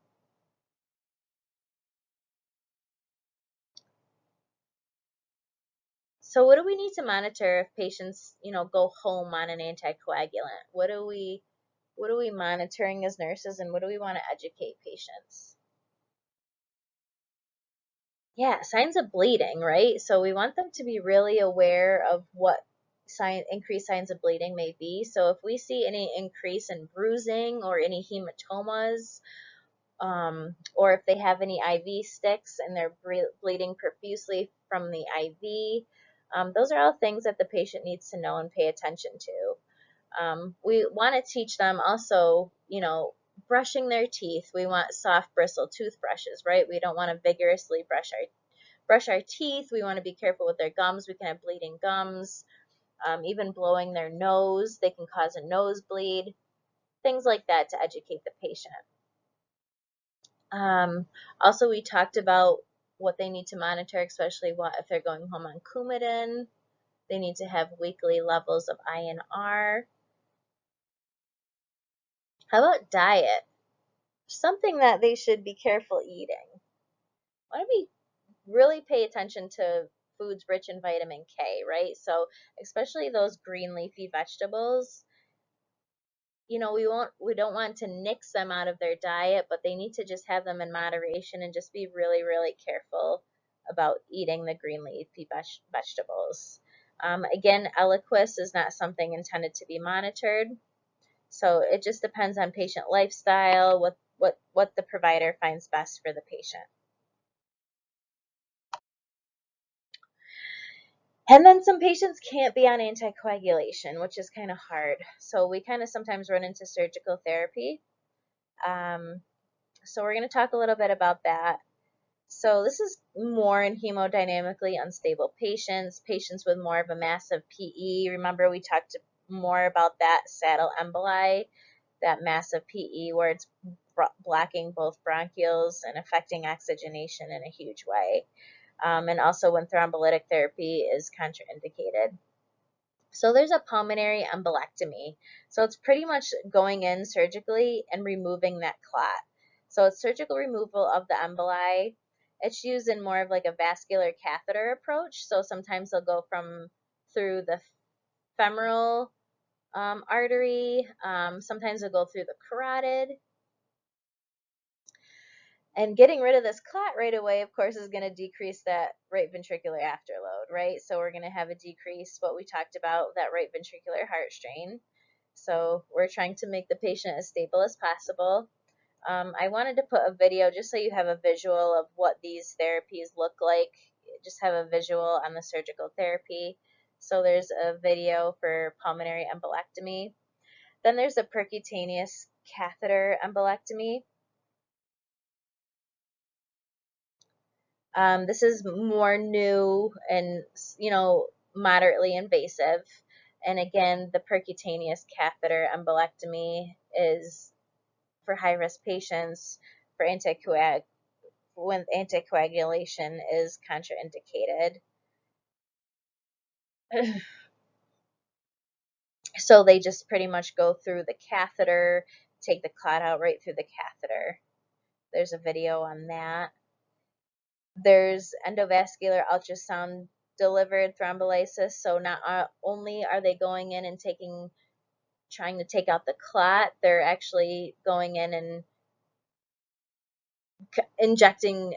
So what do we need to monitor if patients, go home on an anticoagulant? What are we monitoring as nurses, and what do we want to educate patients? Yeah, signs of bleeding, right? So we want them to be really aware of what increased signs of bleeding may be. So if we see any increase in bruising or any hematomas, or if they have any IV sticks and they're bleeding profusely from the IV, those are all things that the patient needs to know and pay attention to. We want to teach them also, brushing their teeth. We want soft bristle toothbrushes, right? We don't want to vigorously brush our teeth. We want to be careful with their gums. We can have bleeding gums. Even blowing their nose, they can cause a nosebleed. Things like that to educate the patient. Also, we talked about what they need to monitor, especially if they're going home on Coumadin. They need to have weekly levels of INR. How about diet? Something that they should be careful eating. Want to be really pay attention to foods rich in vitamin K, right? So especially those green leafy vegetables, we don't want to nix them out of their diet, but they need to just have them in moderation and just be really, really careful about eating the green leafy vegetables. Again, Eliquis is not something intended to be monitored, so it just depends on patient lifestyle, what the provider finds best for the patient. And then some patients can't be on anticoagulation, which is kind of hard. So we kind of sometimes run into surgical therapy. So we're going to talk a little bit about that. So this is more in hemodynamically unstable patients, patients with more of a massive PE. Remember we talked more about that saddle emboli, that massive PE where it's blocking both bronchioles and affecting oxygenation in a huge way. And also when thrombolytic therapy is contraindicated. So there's a pulmonary embolectomy. So it's pretty much going in surgically and removing that clot. So it's surgical removal of the emboli. It's used in more of like a vascular catheter approach. So sometimes they'll go through the femoral artery. Sometimes they'll go through the carotid. And getting rid of this clot right away, of course, is going to decrease that right ventricular afterload, right? So we're going to have a decrease, what we talked about, that right ventricular heart strain. So we're trying to make the patient as stable as possible. I wanted to put a video just so you have a visual of what these therapies look like. Just have a visual on the surgical therapy. So there's a video for pulmonary embolectomy. Then there's a percutaneous catheter embolectomy. This is more new and, moderately invasive. And again, the percutaneous catheter embolectomy is for high-risk patients for when anticoagulation is contraindicated. So they just pretty much go through the catheter, take the clot out right through the catheter. There's a video on that. There's endovascular ultrasound delivered thrombolysis. So not only are they going in and trying to take out the clot, they're actually going in and injecting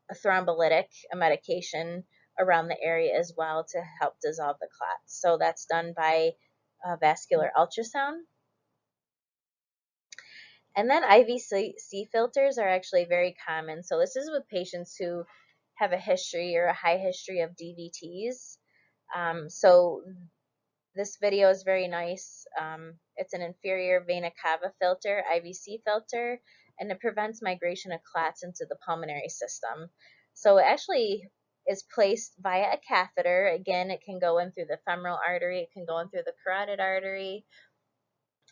a thrombolytic, a medication around the area as well to help dissolve the clots. So that's done by vascular ultrasound. And then IVC filters are actually very common. So this is with patients who have a history or a high history of DVTs. So this video is very nice. It's an inferior vena cava filter, IVC filter, and it prevents migration of clots into the pulmonary system. So it actually is placed via a catheter. Again, it can go in through the femoral artery, it can go in through the carotid artery.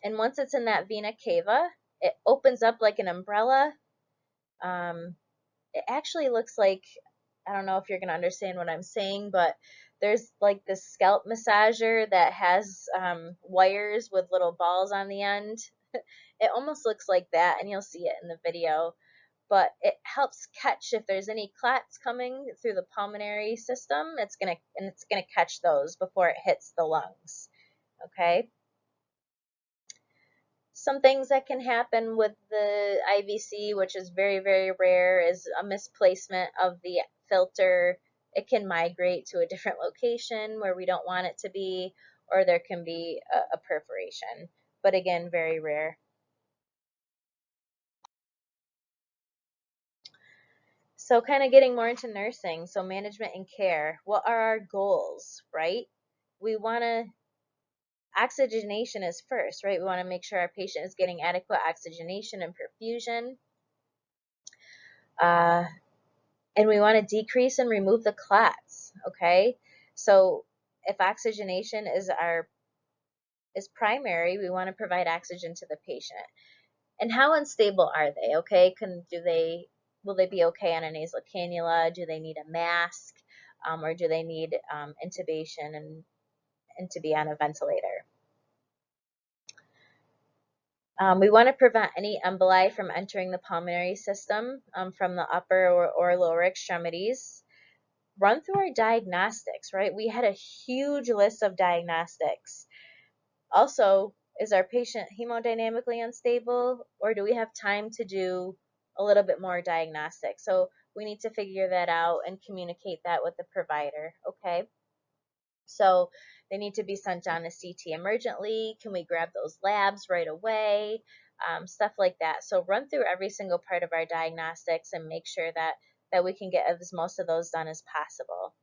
And once it's in that vena cava, it opens up like an umbrella. It actually looks like, I don't know if you're going to understand what I'm saying, but there's like this scalp massager that has wires with little balls on the end. It almost looks like that, and you'll see it in the video. But it helps catch if there's any clots coming through the pulmonary system. It's gonna catch those before it hits the lungs. Okay. Some things that can happen with the IVC, which is very, very rare, is a misplacement of the filter. It can migrate to a different location where we don't want it to be, or there can be a perforation. But again, very rare. So kind of getting more into nursing, so management and care. What are our goals, right? We want to oxygenation is first, right? We want to make sure our patient is getting adequate oxygenation and perfusion. And we want to decrease and remove the clots, okay? So if oxygenation is primary, we want to provide oxygen to the patient. And how unstable are they, okay? Will they be okay on a nasal cannula? Do they need a mask? Or do they need intubation and to be on a ventilator? We want to prevent any emboli from entering the pulmonary system from the upper or lower extremities. Run through our diagnostics, right? We had a huge list of diagnostics. Also, is our patient hemodynamically unstable, or do we have time to do a little bit more diagnostics? So we need to figure that out and communicate that with the provider, okay? So they need to be sent on a CT emergently. Can we grab those labs right away? Stuff like that. So run through every single part of our diagnostics and make sure that we can get as most of those done as possible.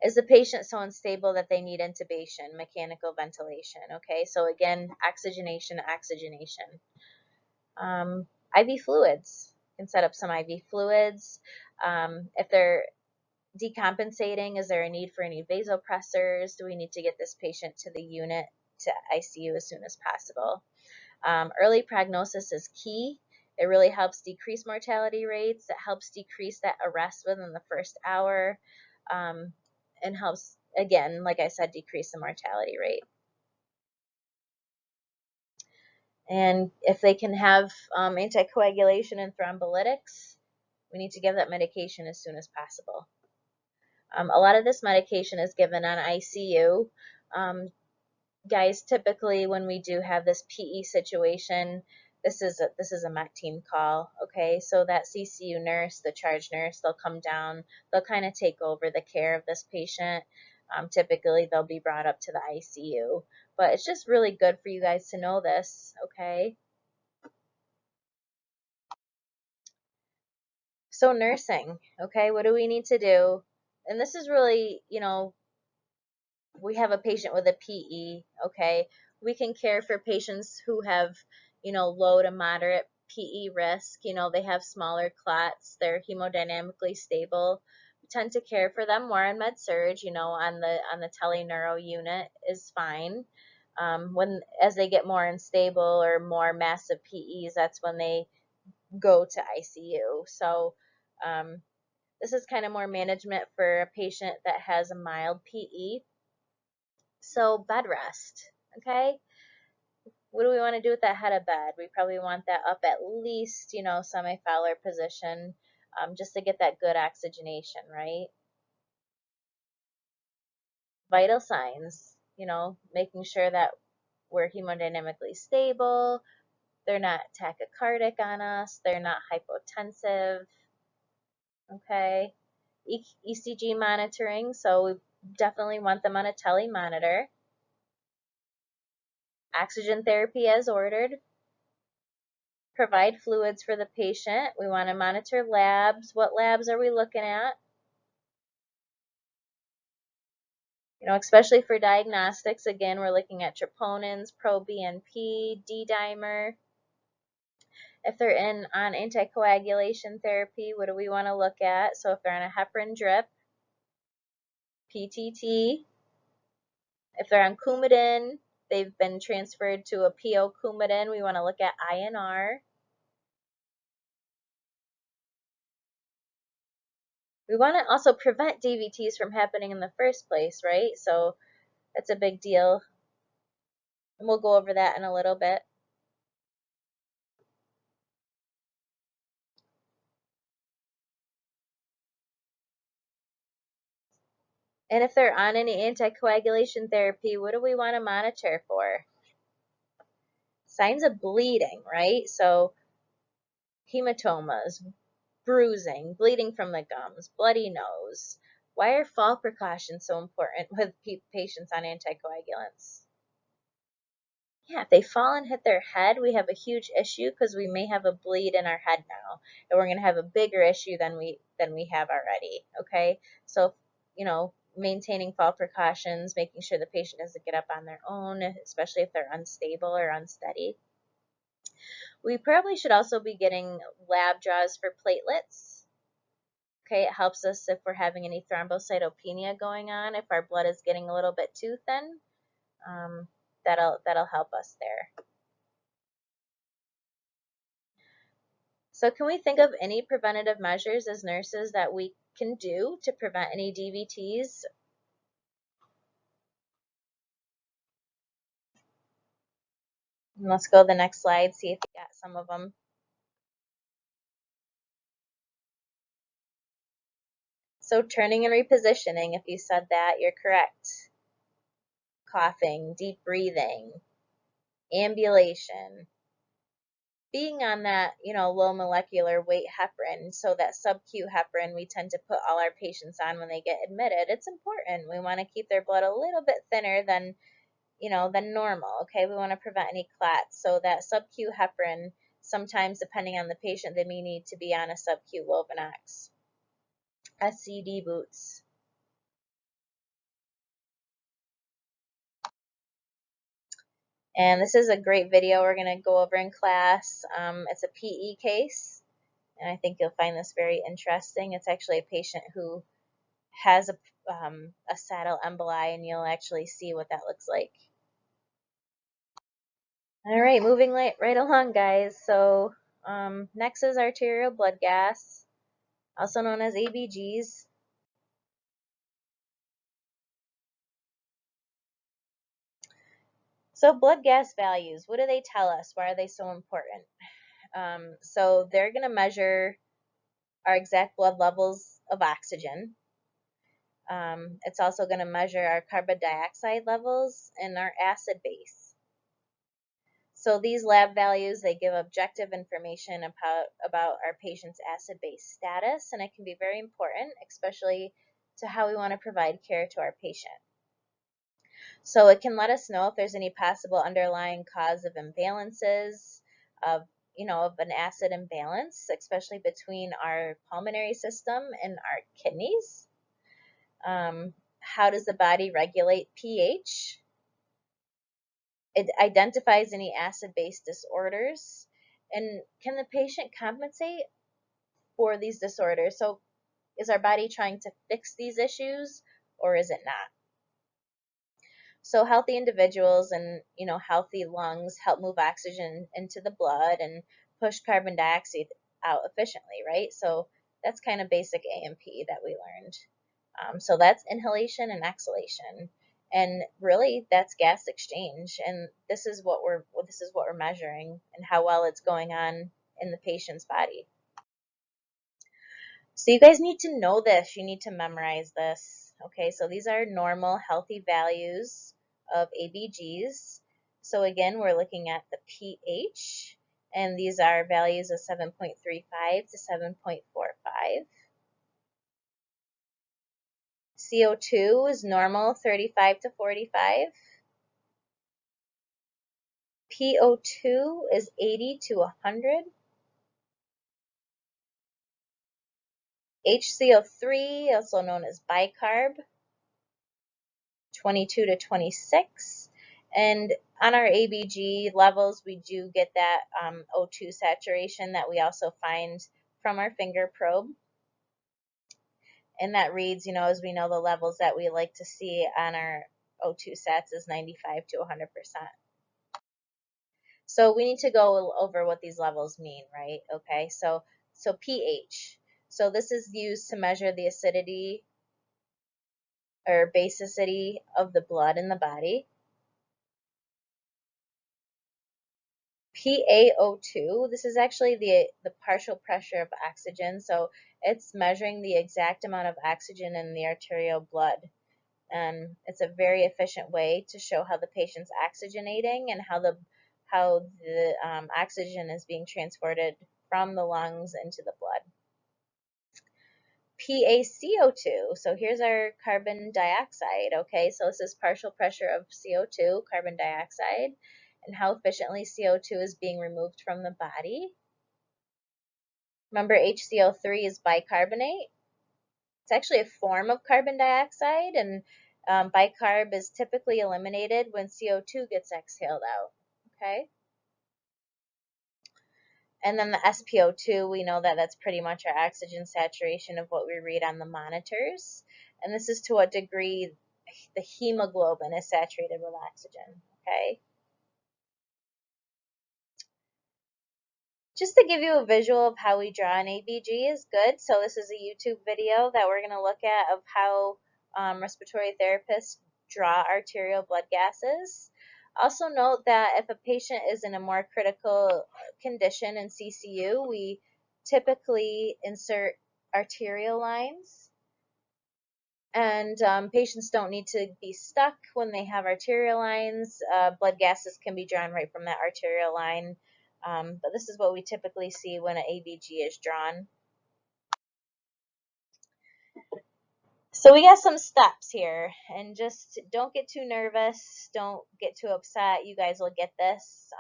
Is the patient so unstable that they need intubation, mechanical ventilation? Okay, so again, oxygenation. IV fluids. You can set up some IV fluids. If they're decompensating, is there a need for any vasopressors? Do we need to get this patient to the unit, to ICU as soon as possible? Early prognosis is key. It really helps decrease mortality rates. It helps decrease that arrest within the first hour, and helps, again, like I said, decrease the mortality rate. And if they can have anticoagulation and thrombolytics, we need to give that medication as soon as possible. A lot of this medication is given on ICU. Guys, typically when we do have this PE situation, this is a MEC team call, okay? So that CCU nurse, the charge nurse, they'll come down, they'll kind of take over the care of this patient. Typically they'll be brought up to the ICU, but it's just really good for you guys to know this, okay? So nursing, okay, what do we need to do? And this is really, we have a patient with a PE, okay, we can care for patients who have, low to moderate PE risk. They have smaller clots, they're hemodynamically stable. We tend to care for them more on med surg, on the teleneuro unit is fine. As they get more unstable or more massive PEs, that's when they go to ICU. So this is kind of more management for a patient that has a mild PE. So bed rest, okay? What do we want to do with that head of bed? We probably want that up at least, semi-Fowler position, just to get that good oxygenation, right? Vital signs, making sure that we're hemodynamically stable, they're not tachycardic on us, they're not hypotensive, okay? ECG monitoring, so we definitely want them on a tele monitor. Oxygen therapy as ordered. Provide fluids for the patient. We want to monitor labs. What labs are we looking at? Especially for diagnostics, again, we're looking at troponins, pro-BNP, D-dimer. If they're on anticoagulation therapy, what do we want to look at? So if they're on a heparin drip, PTT. If they're on Coumadin, they've been transferred to a PO Coumadin, we want to look at INR. We want to also prevent DVTs from happening in the first place, right? So that's a big deal. And we'll go over that in a little bit. And if they're on any anticoagulation therapy, what do we want to monitor for? Signs of bleeding, right? So hematomas, bruising, bleeding from the gums, bloody nose. Why are fall precautions so important with patients on anticoagulants? Yeah, if they fall and hit their head, we have a huge issue because we may have a bleed in our head now, and we're going to have a bigger issue than we have already. Okay, so maintaining fall precautions, making sure the patient doesn't get up on their own, especially if they're unstable or unsteady. We probably should also be getting lab draws for platelets. Okay, it helps us if we're having any thrombocytopenia going on, if our blood is getting a little bit too thin. That'll help us there. So can we think of any preventative measures as nurses that we can do to prevent any DVTs? And let's go to the next slide, see if we got some of them. So turning and repositioning, if you said that, you're correct. Coughing, deep breathing, ambulation, being on that, low molecular weight heparin, so that sub-Q heparin we tend to put all our patients on when they get admitted. It's important. We want to keep their blood a little bit thinner than normal. Okay, we want to prevent any clots. So that sub-Q heparin, sometimes depending on the patient, they may need to be on a sub-Q Lovenox. SCD boots. And this is a great video we're going to go over in class. It's a PE case, and I think you'll find this very interesting. It's actually a patient who has a saddle emboli, and you'll actually see what that looks like. All right, moving right along, guys. So next is arterial blood gas, also known as ABGs. So blood gas values, what do they tell us? Why are they so important? So they're going to measure our exact blood levels of oxygen. It's also going to measure our carbon dioxide levels and our acid base. So these lab values, they give objective information about our patient's acid base status, and it can be very important, especially to how we want to provide care to our patient. So it can let us know if there's any possible underlying cause of imbalances, of an acid imbalance, especially between our pulmonary system and our kidneys. How does the body regulate pH? It identifies any acid-base disorders. And can the patient compensate for these disorders? So is our body trying to fix these issues, or is it not? So healthy individuals and healthy lungs help move oxygen into the blood and push carbon dioxide out efficiently, right? So that's kind of basic A&P that we learned. So that's inhalation and exhalation, and really that's gas exchange. And this is what we're measuring and how well it's going on in the patient's body. So you guys need to know this. You need to memorize this. Okay, so these are normal, healthy values of ABGs. So again, we're looking at the pH, and these are values of 7.35 to 7.45. CO2 is normal, 35 to 45. PO2 is 80 to 100. HCO3, also known as bicarb, 22 to 26. And on our ABG levels, we do get that O2 saturation that we also find from our finger probe. And that reads, as we know, the levels that we like to see on our O2 sats is 95 to 100%. So we need to go over what these levels mean, right? Okay, so pH. So this is used to measure the acidity or basicity of the blood in the body. PaO2, this is actually the partial pressure of oxygen, so it's measuring the exact amount of oxygen in the arterial blood. And it's a very efficient way to show how the patient's oxygenating and how the oxygen is being transported from the lungs into the blood. PaCO2, so here's our carbon dioxide, okay? So this is partial pressure of CO2, carbon dioxide, and how efficiently CO2 is being removed from the body. Remember, HCO3 is bicarbonate. It's actually a form of carbon dioxide, and bicarb is typically eliminated when CO2 gets exhaled out. Okay. And then the SpO2, we know that that's pretty much our oxygen saturation of what we read on the monitors. And this is to what degree the hemoglobin is saturated with oxygen. Okay. Just to give you a visual of how we draw an ABG is good. So this is a YouTube video that we're going to look at of how respiratory therapists draw arterial blood gases. Also note that if a patient is in a more critical condition in CCU, we typically insert arterial lines. And patients don't need to be stuck when they have arterial lines. Blood gases can be drawn right from that arterial line. But this is what we typically see when an ABG is drawn. So we got some steps here, and just don't get too nervous. Don't get too upset. You guys will get this.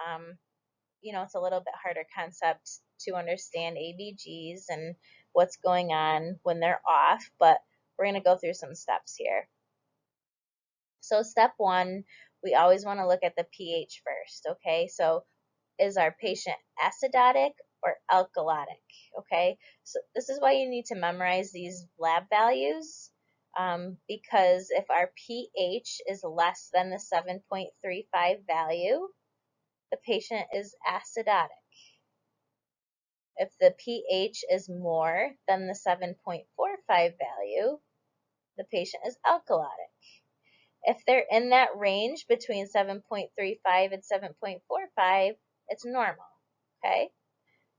It's a little bit harder concept to understand ABGs and what's going on when they're off, but we're going to go through some steps here. So step one, we always want to look at the pH first, okay? So is our patient acidotic or alkalotic, okay? So this is why you need to memorize these lab values, because if our pH is less than the 7.35 value, the patient is acidotic. If the pH is more than the 7.45 value, the patient is alkalotic. If they're in that range between 7.35 and 7.45, it's normal, okay?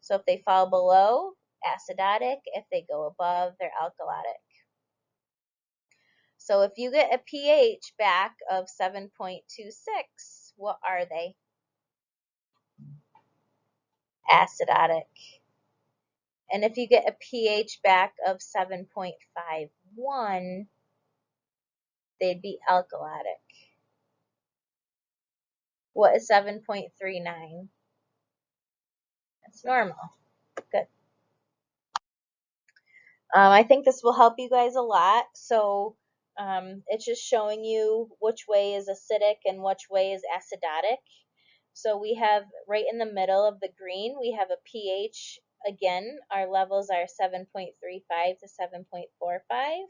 So if they fall below, acidotic. If they go above, they're alkalotic. So if you get a pH back of 7.26, what are they? Acidotic. And if you get a pH back of 7.51, they'd be alkalotic. What is 7.39? That's normal. Good. I think this will help you guys a lot. So it's just showing you which way is acidic and which way is acidotic. So we have right in the middle of the green, we have a pH. Again, our levels are 7.35 to 7.45.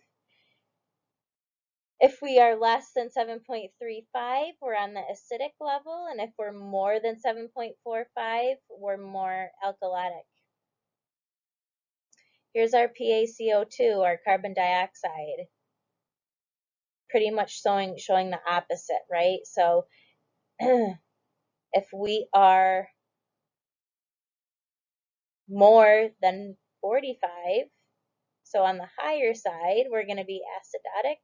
If we are less than 7.35, we're on the acidic level, and if we're more than 7.45, we're more alkalotic. Here's our PaCO2, our carbon dioxide, pretty much showing the opposite, right? So if we are more than 45, so on the higher side, we're going to be acidotic.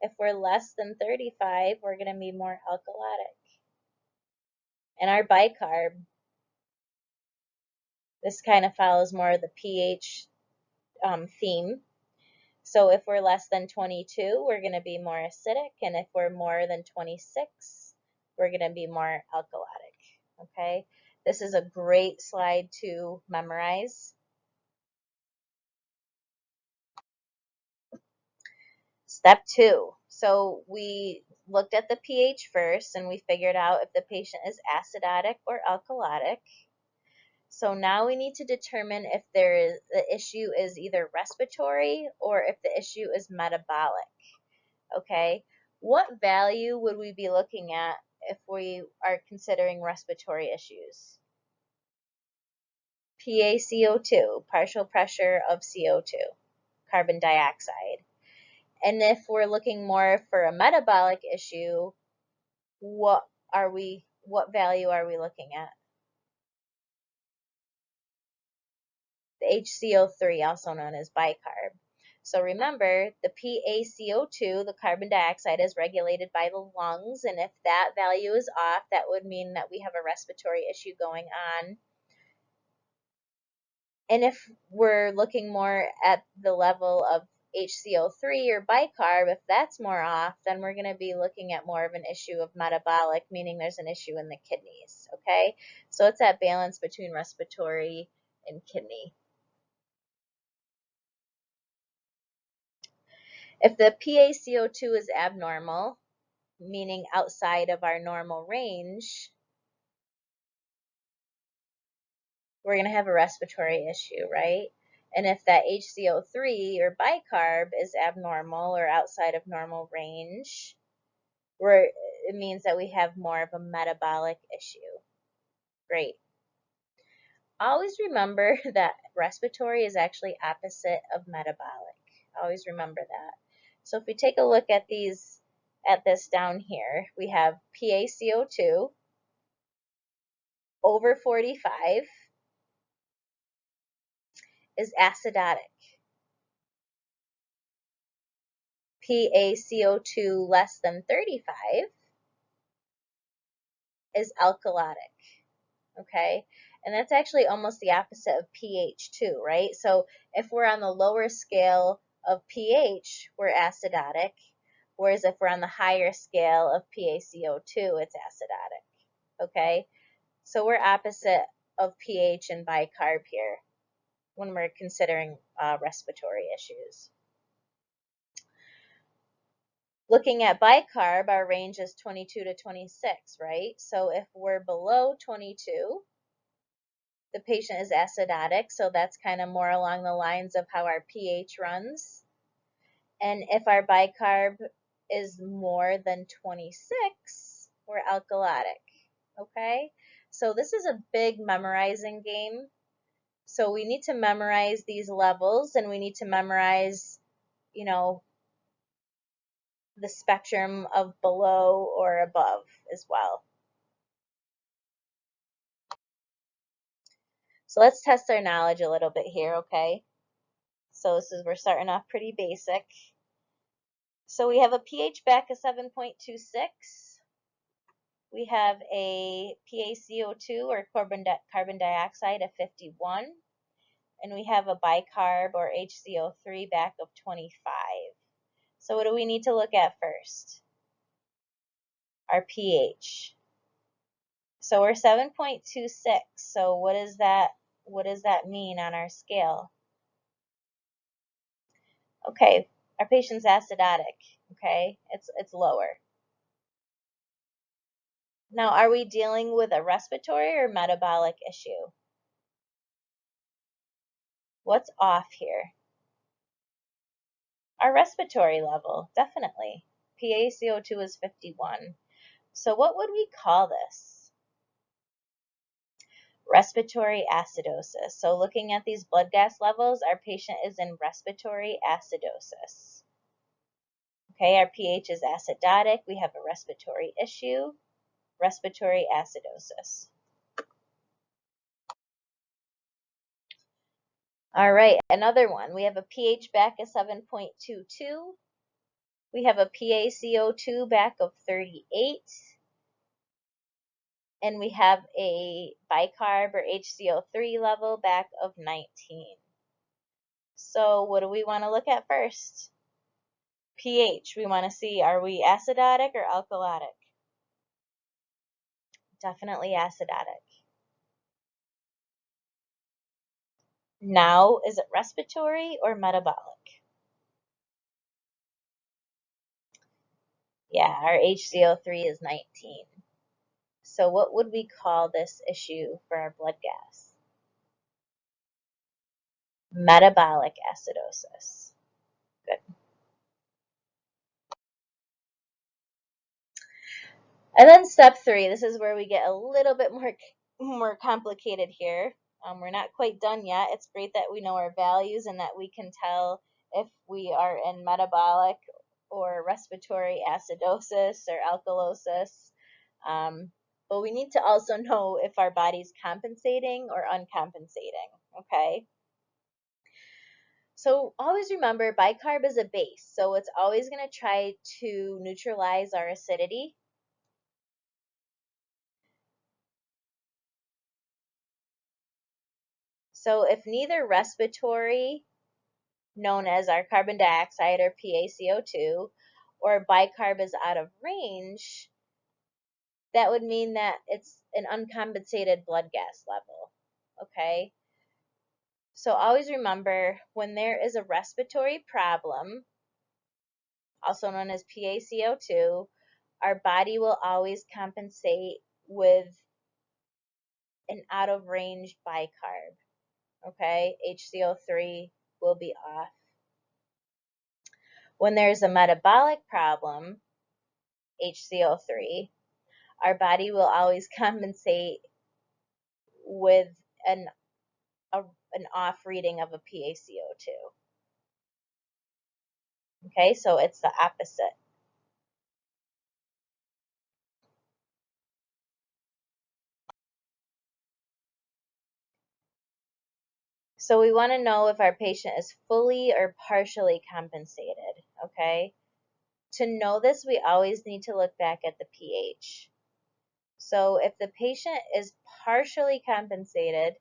If we're less than 35, we're going to be more alkalotic. And our bicarb, this kind of follows more of the pH theme. So if we're less than 22, we're going to be more acidic, and if we're more than 26, we're going to be more alkalotic, okay? This is a great slide to memorize. Step two. So we looked at the pH first, and we figured out if the patient is acidotic or alkalotic. So now we need to determine if the issue is either respiratory or if the issue is metabolic. Okay, what value would we be looking at if we are considering respiratory issues? PaCO2, partial pressure of CO2, carbon dioxide. And if we're looking more for a metabolic issue, what value are we looking at? The HCO3, also known as bicarb. So remember, the PaCO2, the carbon dioxide, is regulated by the lungs, and if that value is off, that would mean that we have a respiratory issue going on. And if we're looking more at the level of HCO3 or bicarb, if that's more off, then we're going to be looking at more of an issue of metabolic, meaning there's an issue in the kidneys, okay? So it's that balance between respiratory and kidney. If the PaCO2 is abnormal, meaning outside of our normal range, we're going to have a respiratory issue, right? And if that HCO3 or bicarb is abnormal or outside of normal range, it means that we have more of a metabolic issue. Great. Always remember that respiratory is actually opposite of metabolic. Always remember that. So if we take a look at this down here, we have PaCO2 over 45 is acidotic. PaCO2 less than 35 is alkalotic. Okay? And that's actually almost the opposite of pH too, right? So if we're on the lower scale of pH, we're acidotic, whereas if we're on the higher scale of PaCO2, it's acidotic. Okay? So we're opposite of pH and bicarb here when we're considering respiratory issues. Looking at bicarb, our range is 22 to 26, right? So if we're below 22, the patient is acidotic, so that's kind of more along the lines of how our pH runs. And if our bicarb is more than 26, we're alkalotic, okay? So this is a big memorizing game. So we need to memorize these levels, and we need to memorize, the spectrum of below or above as well. So let's test our knowledge a little bit here, okay? So we're starting off pretty basic. So we have a pH back of 7.26. We have a PaCO2 or carbon dioxide of 51. And we have a bicarb or HCO3 back of 25. So what do we need to look at first? Our pH. So we're 7.26. So what does that mean on our scale? Okay, our patient's acidotic, okay? It's lower. Now, are we dealing with a respiratory or metabolic issue? What's off here? Our respiratory level, definitely. PaCO2 is 51. So what would we call this? Respiratory acidosis. So looking at these blood gas levels, our patient is in respiratory acidosis. Okay, our pH is acidotic. We have a respiratory issue, respiratory acidosis. All right, another one. We have a pH back of 7.22. We have a PaCO2 back of 38. And we have a bicarb or HCO3 level back of 19. So what do we want to look at first? pH. We want to see, are we acidotic or alkalotic? Definitely acidotic. Now, is it respiratory or metabolic? Yeah, our HCO3 is 19. So what would we call this issue for our blood gas? Metabolic acidosis. Good. And then step 3, this is where we get a little bit more complicated here. We're not quite done yet. It's great that we know our values and that we can tell if we are in metabolic or respiratory acidosis or alkalosis. But we need to also know if our body's compensating or uncompensating, okay? So always remember, bicarb is a base, so it's always going to try to neutralize our acidity. So if neither respiratory, known as our carbon dioxide or PaCO2, or bicarb is out of range, that would mean that it's an uncompensated blood gas level, okay? So always remember, when there is a respiratory problem, also known as PaCO2, our body will always compensate with an out of range bicarb. Okay, HCO3 will be off. When there's a metabolic problem, HCO3, our body will always compensate with an an off reading of a PaCO2. Okay, so it's the opposite. So we want to know if our patient is fully or partially compensated. Okay, to know this, we always need to look back at the pH. So if the patient is partially compensated,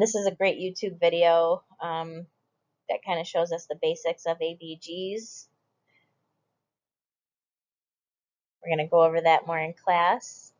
this is a great YouTube video that kind of shows us the basics of ABGs. We're going to go over that more in class.